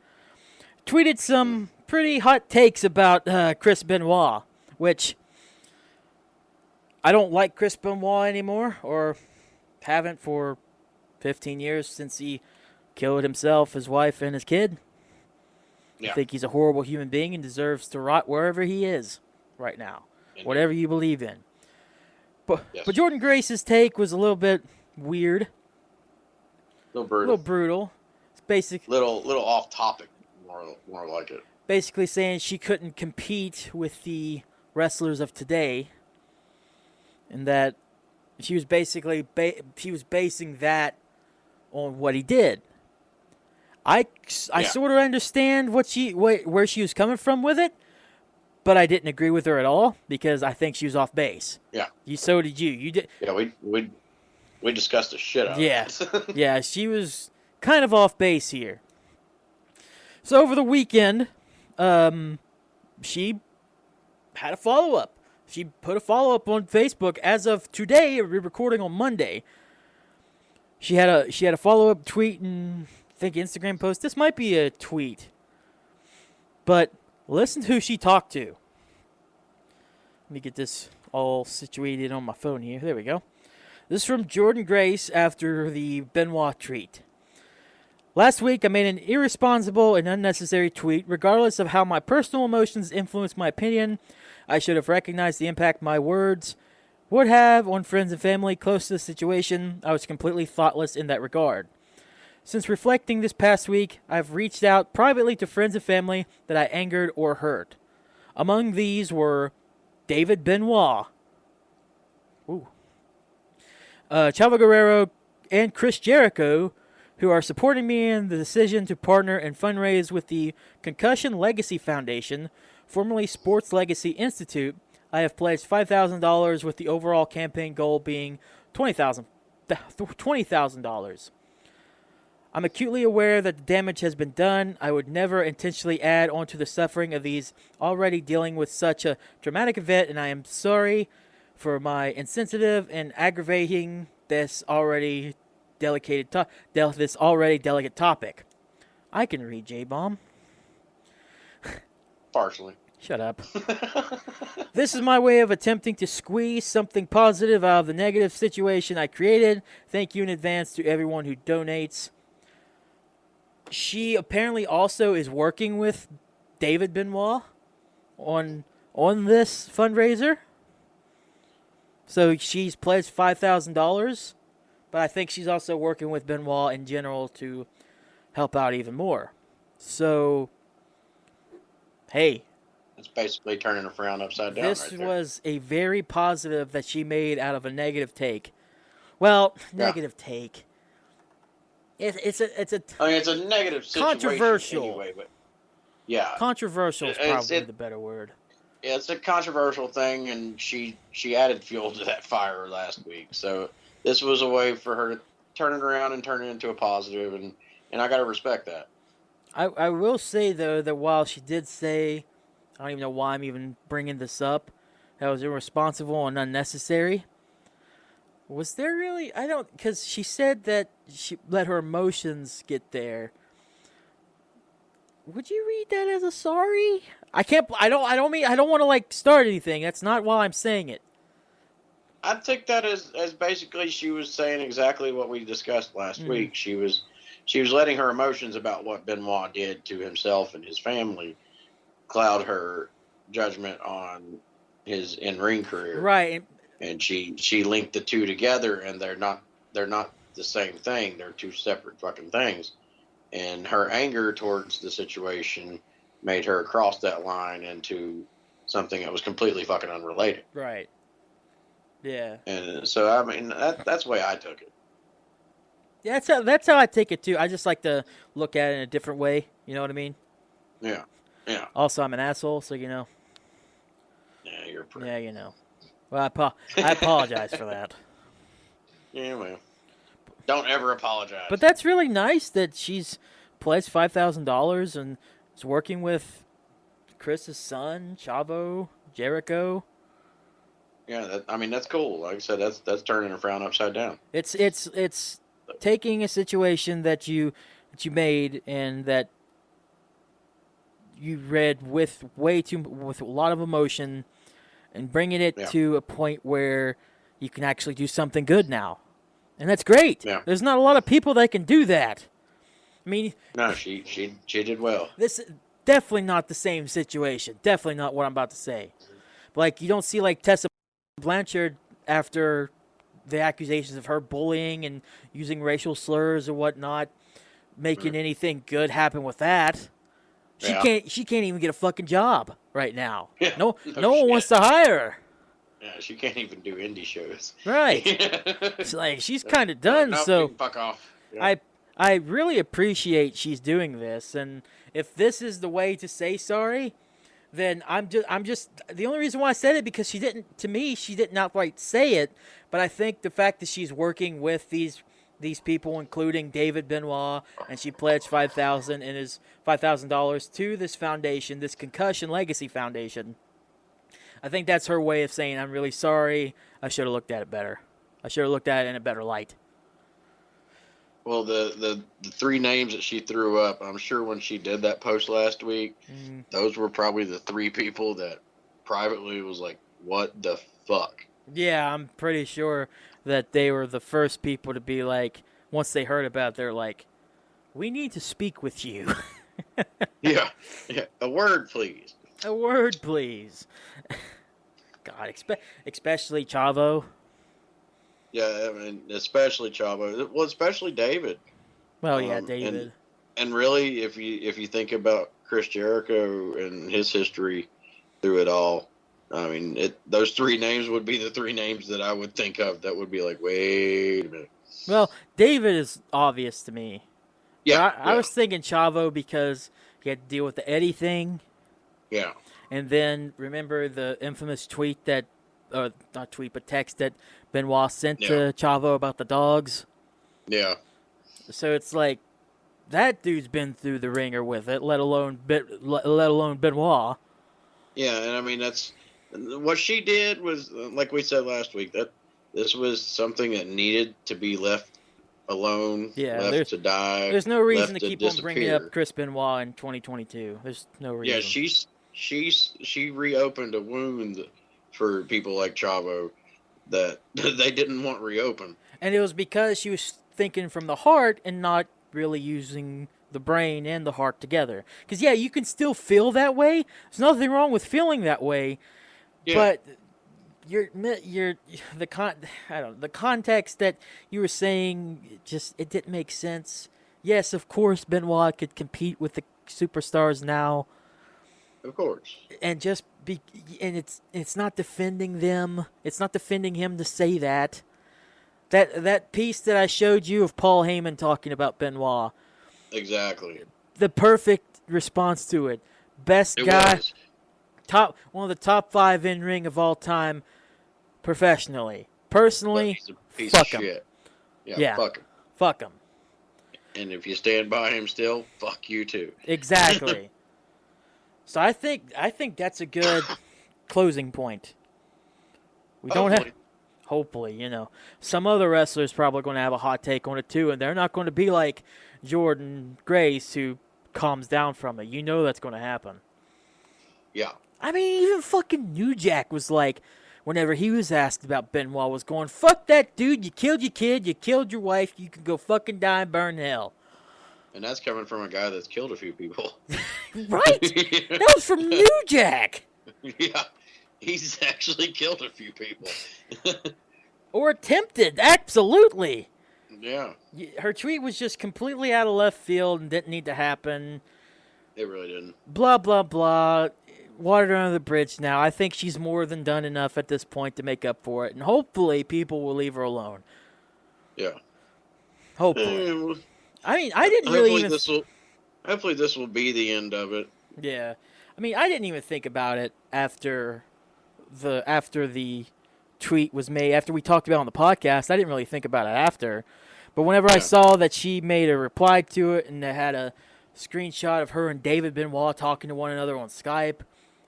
tweeted some pretty hot takes about Chris Benoit, which I don't like Chris Benoit anymore, or haven't for 15 years since he killed himself, his wife, and his kid. Yeah. I think he's a horrible human being and deserves to rot wherever he is right now, whatever you believe in. But Jordynne Grace's take was a little bit weird. A little brutal. It's basic. Little off topic, more like it. Basically saying she couldn't compete with the wrestlers of today, and that she was basically basing that on what he did. I sort of understand where she was coming from with it, but I didn't agree with her at all because I think she was off base. Yeah. So did you. You did. Yeah, we discussed the shit out of it. Yeah, she was kind of off base here. So over the weekend, she had a follow-up. She put a follow-up on Facebook as of today. We're recording on Monday. She had a follow-up tweet and I think Instagram post. This might be a tweet. But listen to who she talked to. Let me get this all situated on my phone here. There we go. This is from Jordynne Grace after the Benoit tweet. Last week, I made an irresponsible and unnecessary tweet. Regardless of how my personal emotions influenced my opinion, I should have recognized the impact my words would have on friends and family close to the situation. I was completely thoughtless in that regard. Since reflecting this past week, I've reached out privately to friends and family that I angered or hurt. Among these were David Benoit, Chavo Guerrero, and Chris Jericho, who are supporting me in the decision to partner and fundraise with the Concussion Legacy Foundation, formerly Sports Legacy Institute. I have pledged $5,000 with the overall campaign goal being $20,000. I'm acutely aware that the damage has been done. I would never intentionally add on to the suffering of these already dealing with such a dramatic event, and I am sorry for my insensitive and aggravating this already delicate topic. I can read, J-Bomb. Partially. Shut up. This is my way of attempting to squeeze something positive out of the negative situation I created. Thank you in advance to everyone who donates. She apparently also is working with David Benoit on this fundraiser. So she's pledged $5,000, but I think she's also working with Benoit in general to help out even more. So, hey. It's basically turning a frown upside down. This was a very positive that she made out of a negative take. Well, negative take. It's a negative situation controversial. Anyway, but yeah, controversial is probably the better word. Yeah, it's a controversial thing, and she added fuel to that fire last week. So this was a way for her to turn it around and turn it into a positive, and I got to respect that. I will say, though, that while she did say, I don't even know why I'm even bringing this up, that was irresponsible and unnecessary. Was there really? Because she said that she let her emotions get there. Would you read that as a sorry? I don't want to start anything. That's not why I'm saying it. I take that as basically she was saying exactly what we discussed last week. She was letting her emotions about what Benoit did to himself and his family cloud her judgment on his in-ring career. Right. And she linked the two together, and they're not the same thing. They're two separate fucking things. And her anger towards the situation made her cross that line into something that was completely fucking unrelated. Right. Yeah. And so, I mean, that's the way I took it. That's how I take it too. I just like to look at it in a different way. You know what I mean? Yeah. Yeah. Also, I'm an asshole, so you know. Yeah, you're a prick. Yeah, you know. Well, I apologize for that. Yeah, well. Don't ever apologize. But that's really nice that she's pledged $5,000 and is working with Chris's son, Chavo, Jericho. Yeah, that's cool. Like I said, that's turning a frown upside down. It's taking a situation that you made and that you read with a lot of emotion and bringing it to a point where you can actually do something good now. And that's great. Yeah. There's not a lot of people that can do that. I mean, no, she did well. This is definitely not the same situation. Definitely not what I'm about to say. Like, you don't see like Tessa Blanchard after the accusations of her bullying and using racial slurs or whatnot, making anything good happen with that. She can't even get a fucking job right now. Yeah. No one wants to hire her. Yeah, she can't even do indie shows. Right. It's like she's kind of done. No, so fuck off. Yeah. I really appreciate she's doing this, and if this is the way to say sorry, then I'm just the only reason why I said it because she didn't outright say it, but I think the fact that she's working with these people, including David Benoit, and she pledged $5,000 to this foundation, this Concussion Legacy Foundation. I think that's her way of saying, I'm really sorry. I should have looked at it better. I should have looked at it in a better light. Well, the three names that she threw up, I'm sure when she did that post last week, those were probably the three people that privately was like, what the fuck? Yeah, I'm pretty sure that they were the first people to be like, once they heard about it, they're like, we need to speak with you. Yeah. A word, please. A word, please. God, especially Chavo. Yeah, I mean, especially Chavo. Well, especially David. Well, yeah, David. And really, if you think about Chris Jericho and his history through it all, I mean, those three names would be the three names that I would think of that would be like, wait a minute. Well, David is obvious to me. Yeah. I was thinking Chavo because he had to deal with the Eddie thing. Yeah. And then remember the infamous tweet that, not tweet, but text that Benoit sent to Chavo about the dogs. Yeah. So it's like, that dude's been through the ringer with it, let alone Benoit. Yeah, and I mean, that's what she did was, like we said last week, that this was something that needed to be left alone, left to die. There's no reason to keep on disappear. bringing up Chris Benoit in 2022. There's no reason. Yeah, she reopened a wound for people like Chavo that they didn't want reopened. And it was because she was thinking from the heart and not really using the brain and the heart together. Because, yeah, you can still feel that way. There's nothing wrong with feeling that way. Yeah. But the context that you were saying, it didn't make sense. Yes, of course, Benoit could compete with the superstars now. Of course. And it's not defending them. It's not defending him to say that. That piece that I showed you of Paul Heyman talking about Benoit. Exactly. The perfect response to it. Best guy. One of the top 5 in ring of all time professionally. Personally, he's a piece fuck of him. Shit. Yeah, fuck him. Fuck him. And if you stand by him still, fuck you too. Exactly. So I think that's a good closing point. Hopefully, some other wrestlers probably going to have a hot take on it too, and they're not going to be like Jordan Grace who calms down from it. That's going to happen. Yeah. I mean, even fucking New Jack was like, whenever he was asked about Benoit, was going, fuck that dude, you killed your kid, you killed your wife, you can go fucking die and burn in hell. And that's coming from a guy that's killed a few people. Right? That was from New Jack. Yeah. He's actually killed a few people. Or attempted, absolutely. Yeah. Her tweet was just completely out of left field and didn't need to happen. It really didn't. Blah, blah, blah. Water under the bridge now. I think she's more than done enough at this point to make up for it. And hopefully people will leave her alone. Yeah. Hopefully. Well, I mean, I didn't really even. Hopefully this will be the end of it. Yeah. I mean, I didn't even think about it after the tweet was made. After we talked about it on the podcast, I didn't really think about it after. But whenever I saw that she made a reply to it and it had a screenshot of her and David Benoit talking to one another on Skype,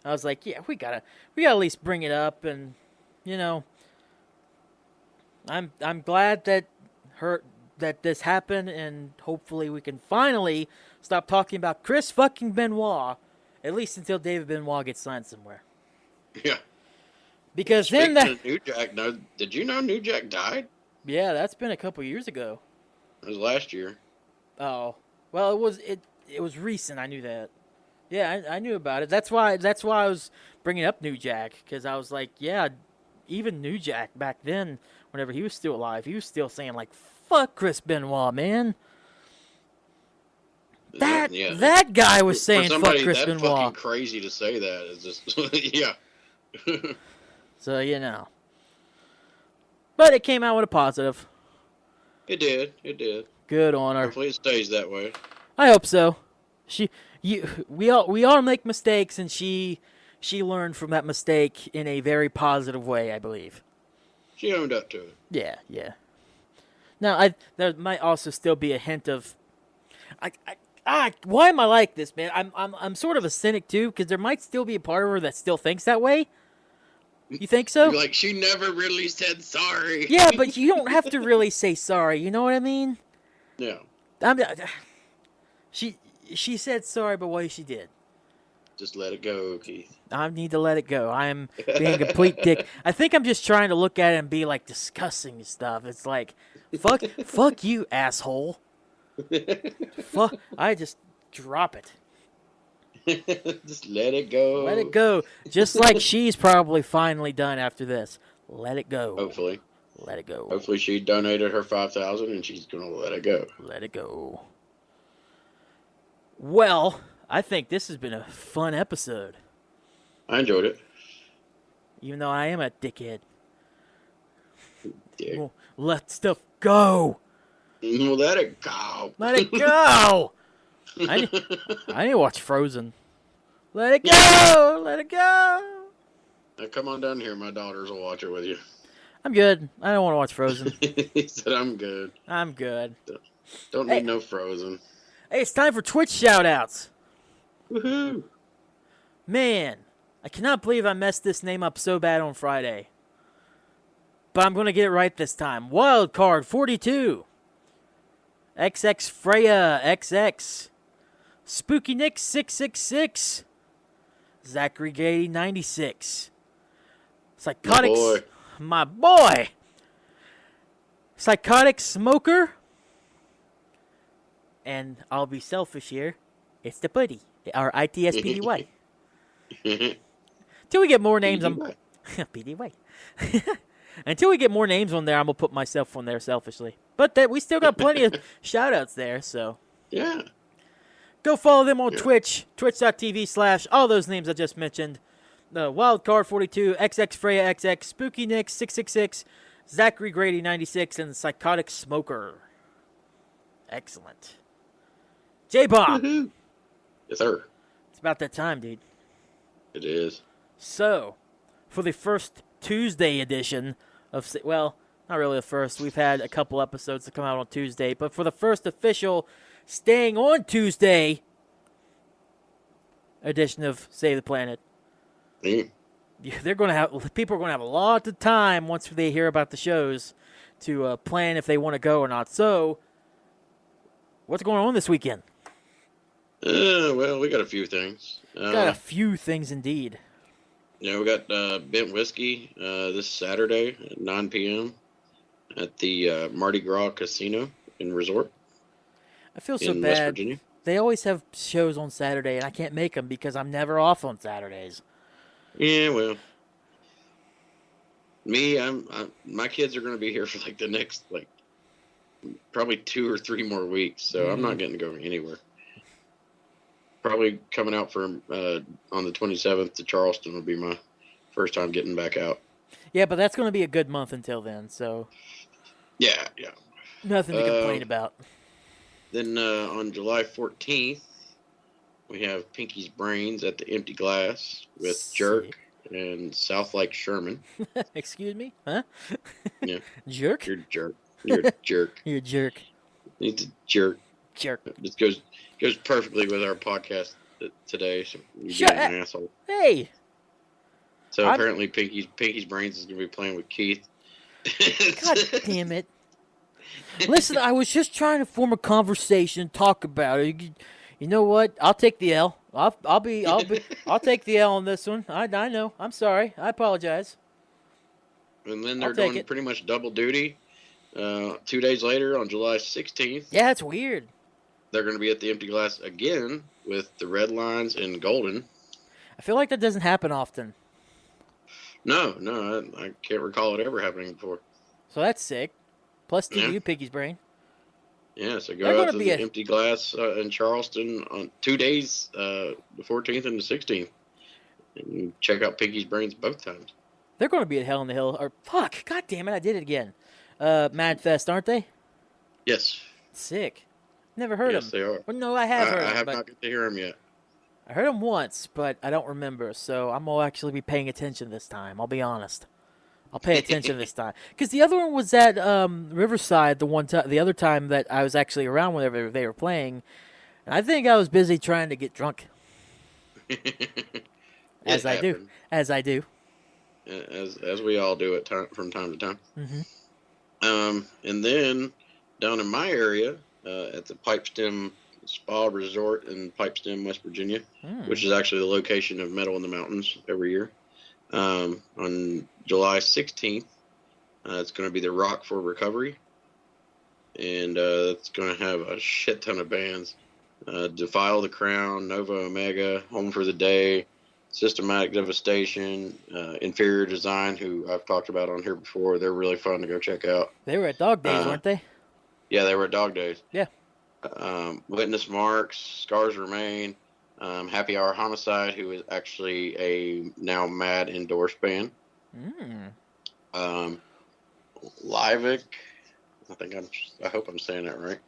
I was like, yeah, we gotta at least bring it up. And you know, I'm glad that this happened, and hopefully we can finally stop talking about Chris fucking Benoit, at least until David Benoit gets signed somewhere. Yeah. Because Speaking then of New Jack, did you know New Jack died? yeah, that's been a couple years ago. It was last year. Oh, well, it was recent. I knew that. Yeah, I knew about it. That's why I was bringing up New Jack, because I was like, yeah, even New Jack back then, whenever he was still alive, he was still saying like, "Fuck Chris Benoit, man." That guy was saying "fuck Chris Benoit." Fucking crazy to say that. It's just yeah. So but it came out with a positive. It did. Good on her. Hopefully it stays that way. I hope so. We all make mistakes, and she learned from that mistake in a very positive way, I believe. She owned up to it. Yeah. Now, there might also still be a hint of, why am I like this, man? I'm sort of a cynic too, because there might still be a part of her that still thinks that way. You think so? You're like, she never really said sorry. Yeah, but you don't have to really say sorry. You know what I mean? Yeah. She said sorry, but what she did. Just let it go, Keith. I need to let it go. I am being a complete dick. I think I'm just trying to look at it and be like discussing stuff. It's like, fuck you, asshole. I just drop it. Just let it go. Let it go. Just like she's probably finally done after this. Let it go. Hopefully. Let it go. Hopefully she donated her $5,000 and she's gonna let it go. Let it go. Well, I think this has been a fun episode. I enjoyed it. Even though I am a dickhead. Dick. Well, let stuff go. Well, let it go. Let it go. I need to watch Frozen. Let it go. Let it go. Now come on down here. My daughters will watch it with you. I'm good. I don't want to watch Frozen. He said, I'm good. I'm good. Don't need no Frozen. Hey, it's time for Twitch shoutouts. Woohoo. Man, I cannot believe I messed this name up so bad on Friday. But I'm going to get it right this time. Wildcard 42. XX Freya XX. Spooky Nick 666. Zachary Gady 96. Psychotics. My boy. Psychotic Smoker. And I'll be selfish here. It's the Putty. Or ITSPDY. Until we get more names on PDY. Until we get more names on there, I'm gonna put myself on there selfishly. But we still got plenty of shout outs there, so yeah. Go follow them on Twitch, twitch.tv/ all those names I just mentioned. The Wildcard 42, XX Freya XX, Spooky Nick 666, Zachary Grady 96, and Psychotic Smoker. Excellent. J-Bob. Yes, sir. It's about that time, dude. It is. So, for the first Tuesday edition of, well, not really the first. We've had a couple episodes that come out on Tuesday, but for the first official staying on Tuesday edition of Save the Planet, they're going to have, people are going to have a lot of time once they hear about the shows to plan if they want to go or not. So, what's going on this weekend? Well, we got a few things. Got a few things indeed. Yeah, we got Bent Whiskey this Saturday at 9 p.m. at the Mardi Gras Casino and Resort. I feel so in bad. West Virginia. They always have shows on Saturday, and I can't make them because I'm never off on Saturdays. Yeah, well, me, my kids are going to be here for like the next probably 2 or 3 more weeks, so I'm not getting to go anywhere. Probably coming out for on the 27th to Charleston will be my first time getting back out. Yeah, but that's going to be a good month until then, so. Yeah. Nothing to complain about. Then on July 14th, we have Pinky's Brains at the Empty Glass with Jerk and South Lake Sherman. Excuse me? Huh? Yeah. Jerk? You're a jerk. You're a jerk. You're a jerk. It's a jerk. Jerk. This goes perfectly with our podcast today. So you Shut being up. an asshole. Hey! So apparently Pinky's Brains is going to be playing with Keith. God damn it. Listen, I was just trying to form a conversation, talk about it. You know what? I'll take the L. I'll take the L on this one. I know. I'm sorry. I apologize. And then they're doing pretty much double duty. 2 days later, on July 16th. Yeah, it's weird. They're going to be at the Empty Glass again with the Red Lines and Golden. I feel like that doesn't happen often. No, I can't recall it ever happening before. So that's sick. Plus to you, Piggy's Brain. Yeah, so go out to the Empty Glass in Charleston on 2 days, the 14th and the 16th. And check out Piggy's Brains both times. They're going to be at Hell in the Hill. Or, fuck, god damn it, I did it again. Mad Fest, aren't they? Yes. Sick. Never heard them. Yes, they are. Well, no, I have heard them. I have not got to hear them yet. I heard them once, but I don't remember, so I'm going to actually be paying attention this time. I'll be honest. I'll pay attention this time. Because the other one was at Riverside the other time that I was actually around whenever they were playing. And I think I was busy trying to get drunk. As I do. As we all do from time to time. Mm-hmm. And then down in my area at the Pipestem Spa Resort in Pipestem, West Virginia, which is actually the location of Metal in the Mountains every year. On July 16th, it's going to be the Rock for Recovery, and it's going to have a shit ton of bands. Defile the Crown, Nova Omega, Home for the Day, Systematic Devastation, Inferior Design, who I've talked about on here before. They're really fun to go check out. They were at Dog Days, weren't they? Yeah, they were at Dog Days. Yeah. Witness Marks, Scars Remain, Happy Hour Homicide, who is actually a now Mad endorsed band. Livic, I hope I'm saying that right.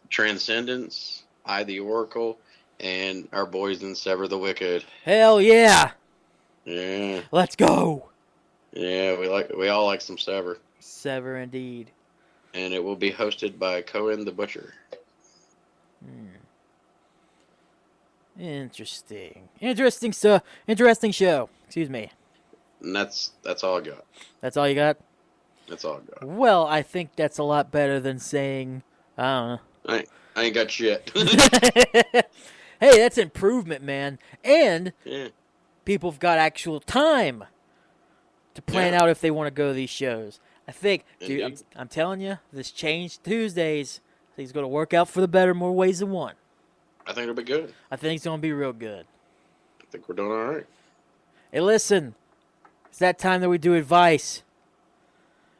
Transcendence, I the Oracle, and our boys in Sever the Wicked. Hell yeah! Yeah. Let's go! Yeah, we all like some Sever. Sever indeed. And it will be hosted by Cohen the Butcher. Interesting show. Excuse me. And that's all I got. That's all you got? That's all I got. Well, I think that's a lot better than saying, I don't know. I ain't got shit. Hey, that's improvement, man. And yeah. People have got actual time to plan out if they want to go to these shows. I think, dude, I'm telling you, this changed Tuesdays. I think it's going to work out for the better more ways than one. I think it'll be good. I think it's going to be real good. I think we're doing all right. Hey, listen. It's that time that we do advice.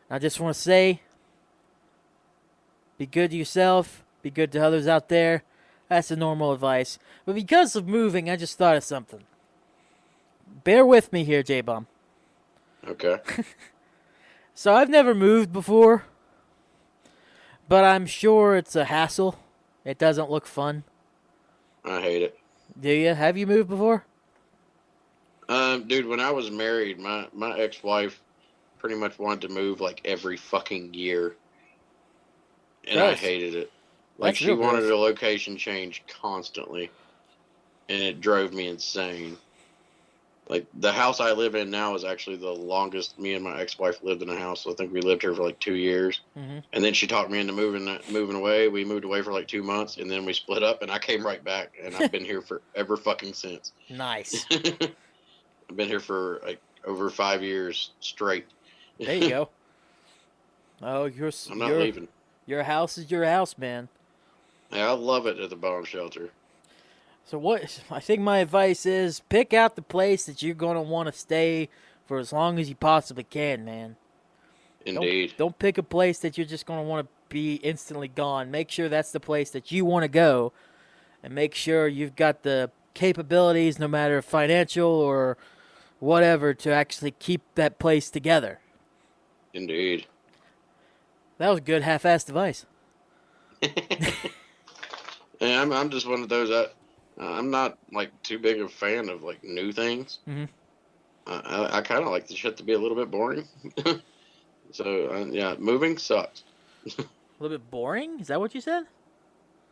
I just want to say, be good to yourself. Be good to others out there. That's the normal advice. But because of moving, I just thought of something. Bear with me here, J-Bum. Okay. So I've never moved before, but I'm sure it's a hassle. It doesn't look fun. I hate it. Do you? Have you moved before? Dude, when I was married, my ex-wife pretty much wanted to move like every fucking year. And I hated it. Like, she wanted a location change constantly. And it drove me insane. Like, the house I live in now is actually the longest me and my ex-wife lived in a house. I think we lived here for like 2 years. Mm-hmm. And then she talked me into moving away. We moved away for like 2 months, and then we split up, and I came right back. And I've been here forever fucking since. Nice. I've been here for like over 5 years straight. There you go. Oh, I'm not leaving. Your house is your house, man. Yeah, I love it at the bomb shelter. So what I think my advice is, pick out the place that you're going to want to stay for as long as you possibly can, man. Indeed. Don't pick a place that you're just going to want to be instantly gone. Make sure that's the place that you want to go, and make sure you've got the capabilities, no matter financial or whatever, to actually keep that place together. Indeed. That was a good half-assed advice. And I'm just one of those. I'm not like too big a fan of like new things. Mm-hmm. I kind of like the shit to be a little bit boring. So yeah, moving sucks. A little bit boring? Is that what you said?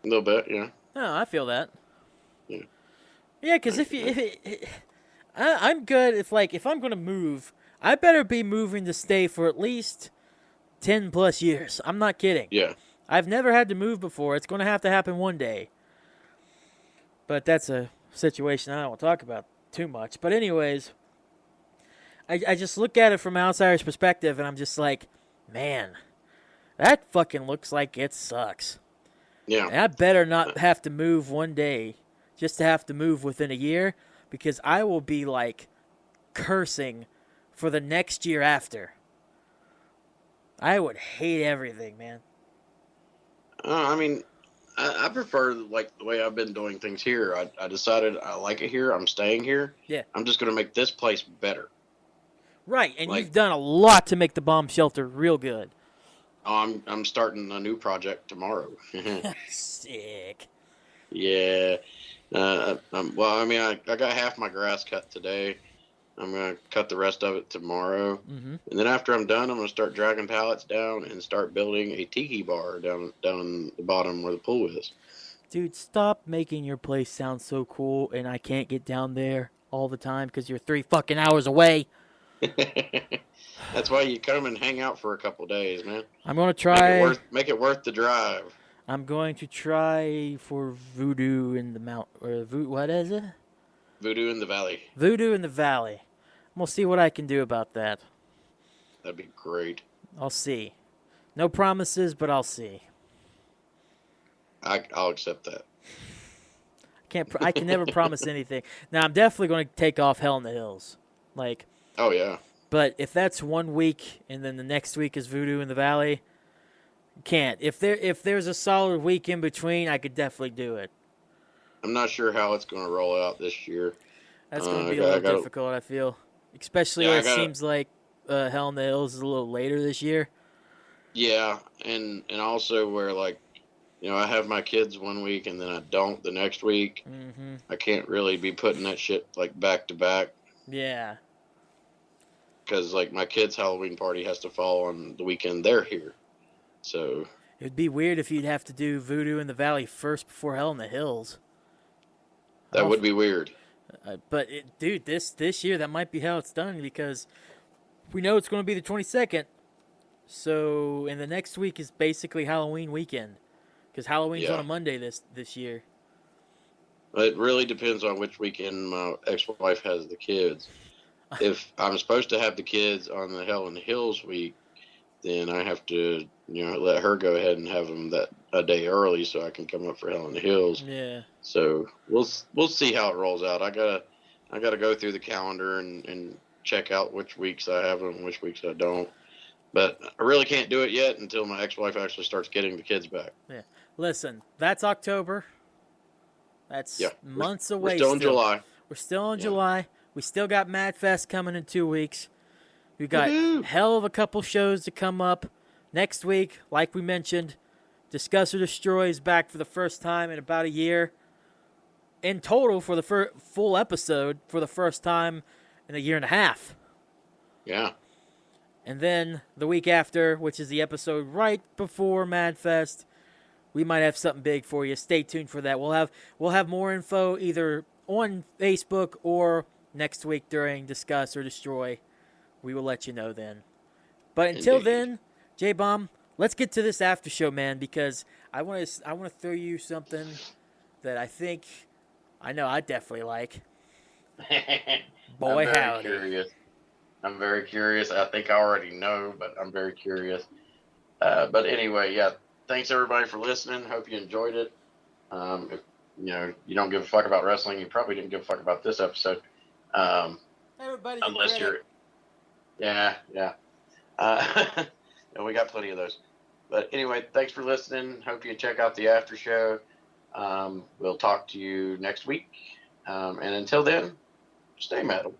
A little bit, yeah. No, I feel that. Yeah. Yeah, because I'm good if I'm gonna move, I better be moving to stay for at least 10 plus years. I'm not kidding. Yeah. I've never had to move before. It's gonna have to happen one day. But that's a situation I don't want to talk about too much. But anyways, I just look at it from an outsider's perspective, and I'm just like, man, that fucking looks like it sucks. Yeah. And I better not have to move one day just to have to move within a year, because I will be like cursing for the next year after. I would hate everything, man. I mean, I prefer like the way I've been doing things here. I decided I like it here. I'm staying here. Yeah. I'm just gonna make this place better. Right, and Like- you've done a lot to make the bomb shelter real good. Oh, I'm starting a new project tomorrow. Sick. Yeah. Well, I mean, I got half my grass cut today. I'm gonna cut the rest of it tomorrow, Mm-hmm. and then after I'm done, I'm gonna start dragging pallets down and start building a tiki bar down in the bottom where the pool is. Dude, stop making your place sound so cool, and I can't get down there all the time because you're 3 fucking hours away. That's why you come and hang out for a couple days, man. I'm gonna try. Make it worth the drive. I'm going to try for Voodoo in the Mount. Or what is it? Voodoo in the Valley. Voodoo in the Valley. I'm gonna see what I can do about that. That'd be great. I'll see. No promises, but I'll see. I'll accept that. I can never promise anything. Now I'm definitely going to take off Hell in the Hills, like. Oh yeah. But if that's 1 week and then the next week is Voodoo in the Valley, can't. If there's a solid week in between, I could definitely do it. I'm not sure how it's going to roll out this year. That's going to be a little difficult, I feel. Especially when it seems like Hell in the Hills is a little later this year. Yeah, and also where, like, you know, I have my kids 1 week and then I don't the next week. Mm-hmm. I can't really be putting that shit, like, back to back. Yeah. Because, like, my kids' Halloween party has to fall on the weekend they're here. So It'd be weird if you'd have to do Voodoo in the Valley first before Hell in the Hills. that would be weird. But, dude, this year, that might be how it's done, because we know it's going to be the 22nd. So, and the next week is basically Halloween weekend, because Halloween's on a Monday this year. It really depends on which weekend my ex-wife has the kids. If I'm supposed to have the kids on the Hell in the Hills week, then I have to, you know, let her go ahead and have them a day early so I can come up for Hell in the Hills. Yeah. So we'll see how it rolls out. I gotta go through the calendar and check out which weeks I have them and which weeks I don't. But I really can't do it yet until my ex-wife actually starts getting the kids back. Yeah. Listen, that's October. That's months away. We're still in July. We're still in July. We still got Mad Fest coming in 2 weeks. We got hell of a couple shows to come up. Next week, like we mentioned, Discuss or Destroy is back for the first time in about a year. In total, for the full episode, for the first time in a year and a half. Yeah. And then the week after, which is the episode right before Mad Fest, we might have something big for you. Stay tuned for that. We'll have more info either on Facebook or next week during Discuss or Destroy. We will let you know then. But until then, J-Bomb, let's get to this after show, man, because I want to throw you something that I know I definitely like. Boy, howdy. I'm very curious. I think I already know, but I'm very curious. But anyway, yeah. Thanks everybody for listening. Hope you enjoyed it. If you don't give a fuck about wrestling, you probably didn't give a fuck about this episode. Everybody, unless you're, yeah. We got plenty of those. But anyway, thanks for listening. Hope you check out the after show. We'll talk to you next week. And until then, stay metal.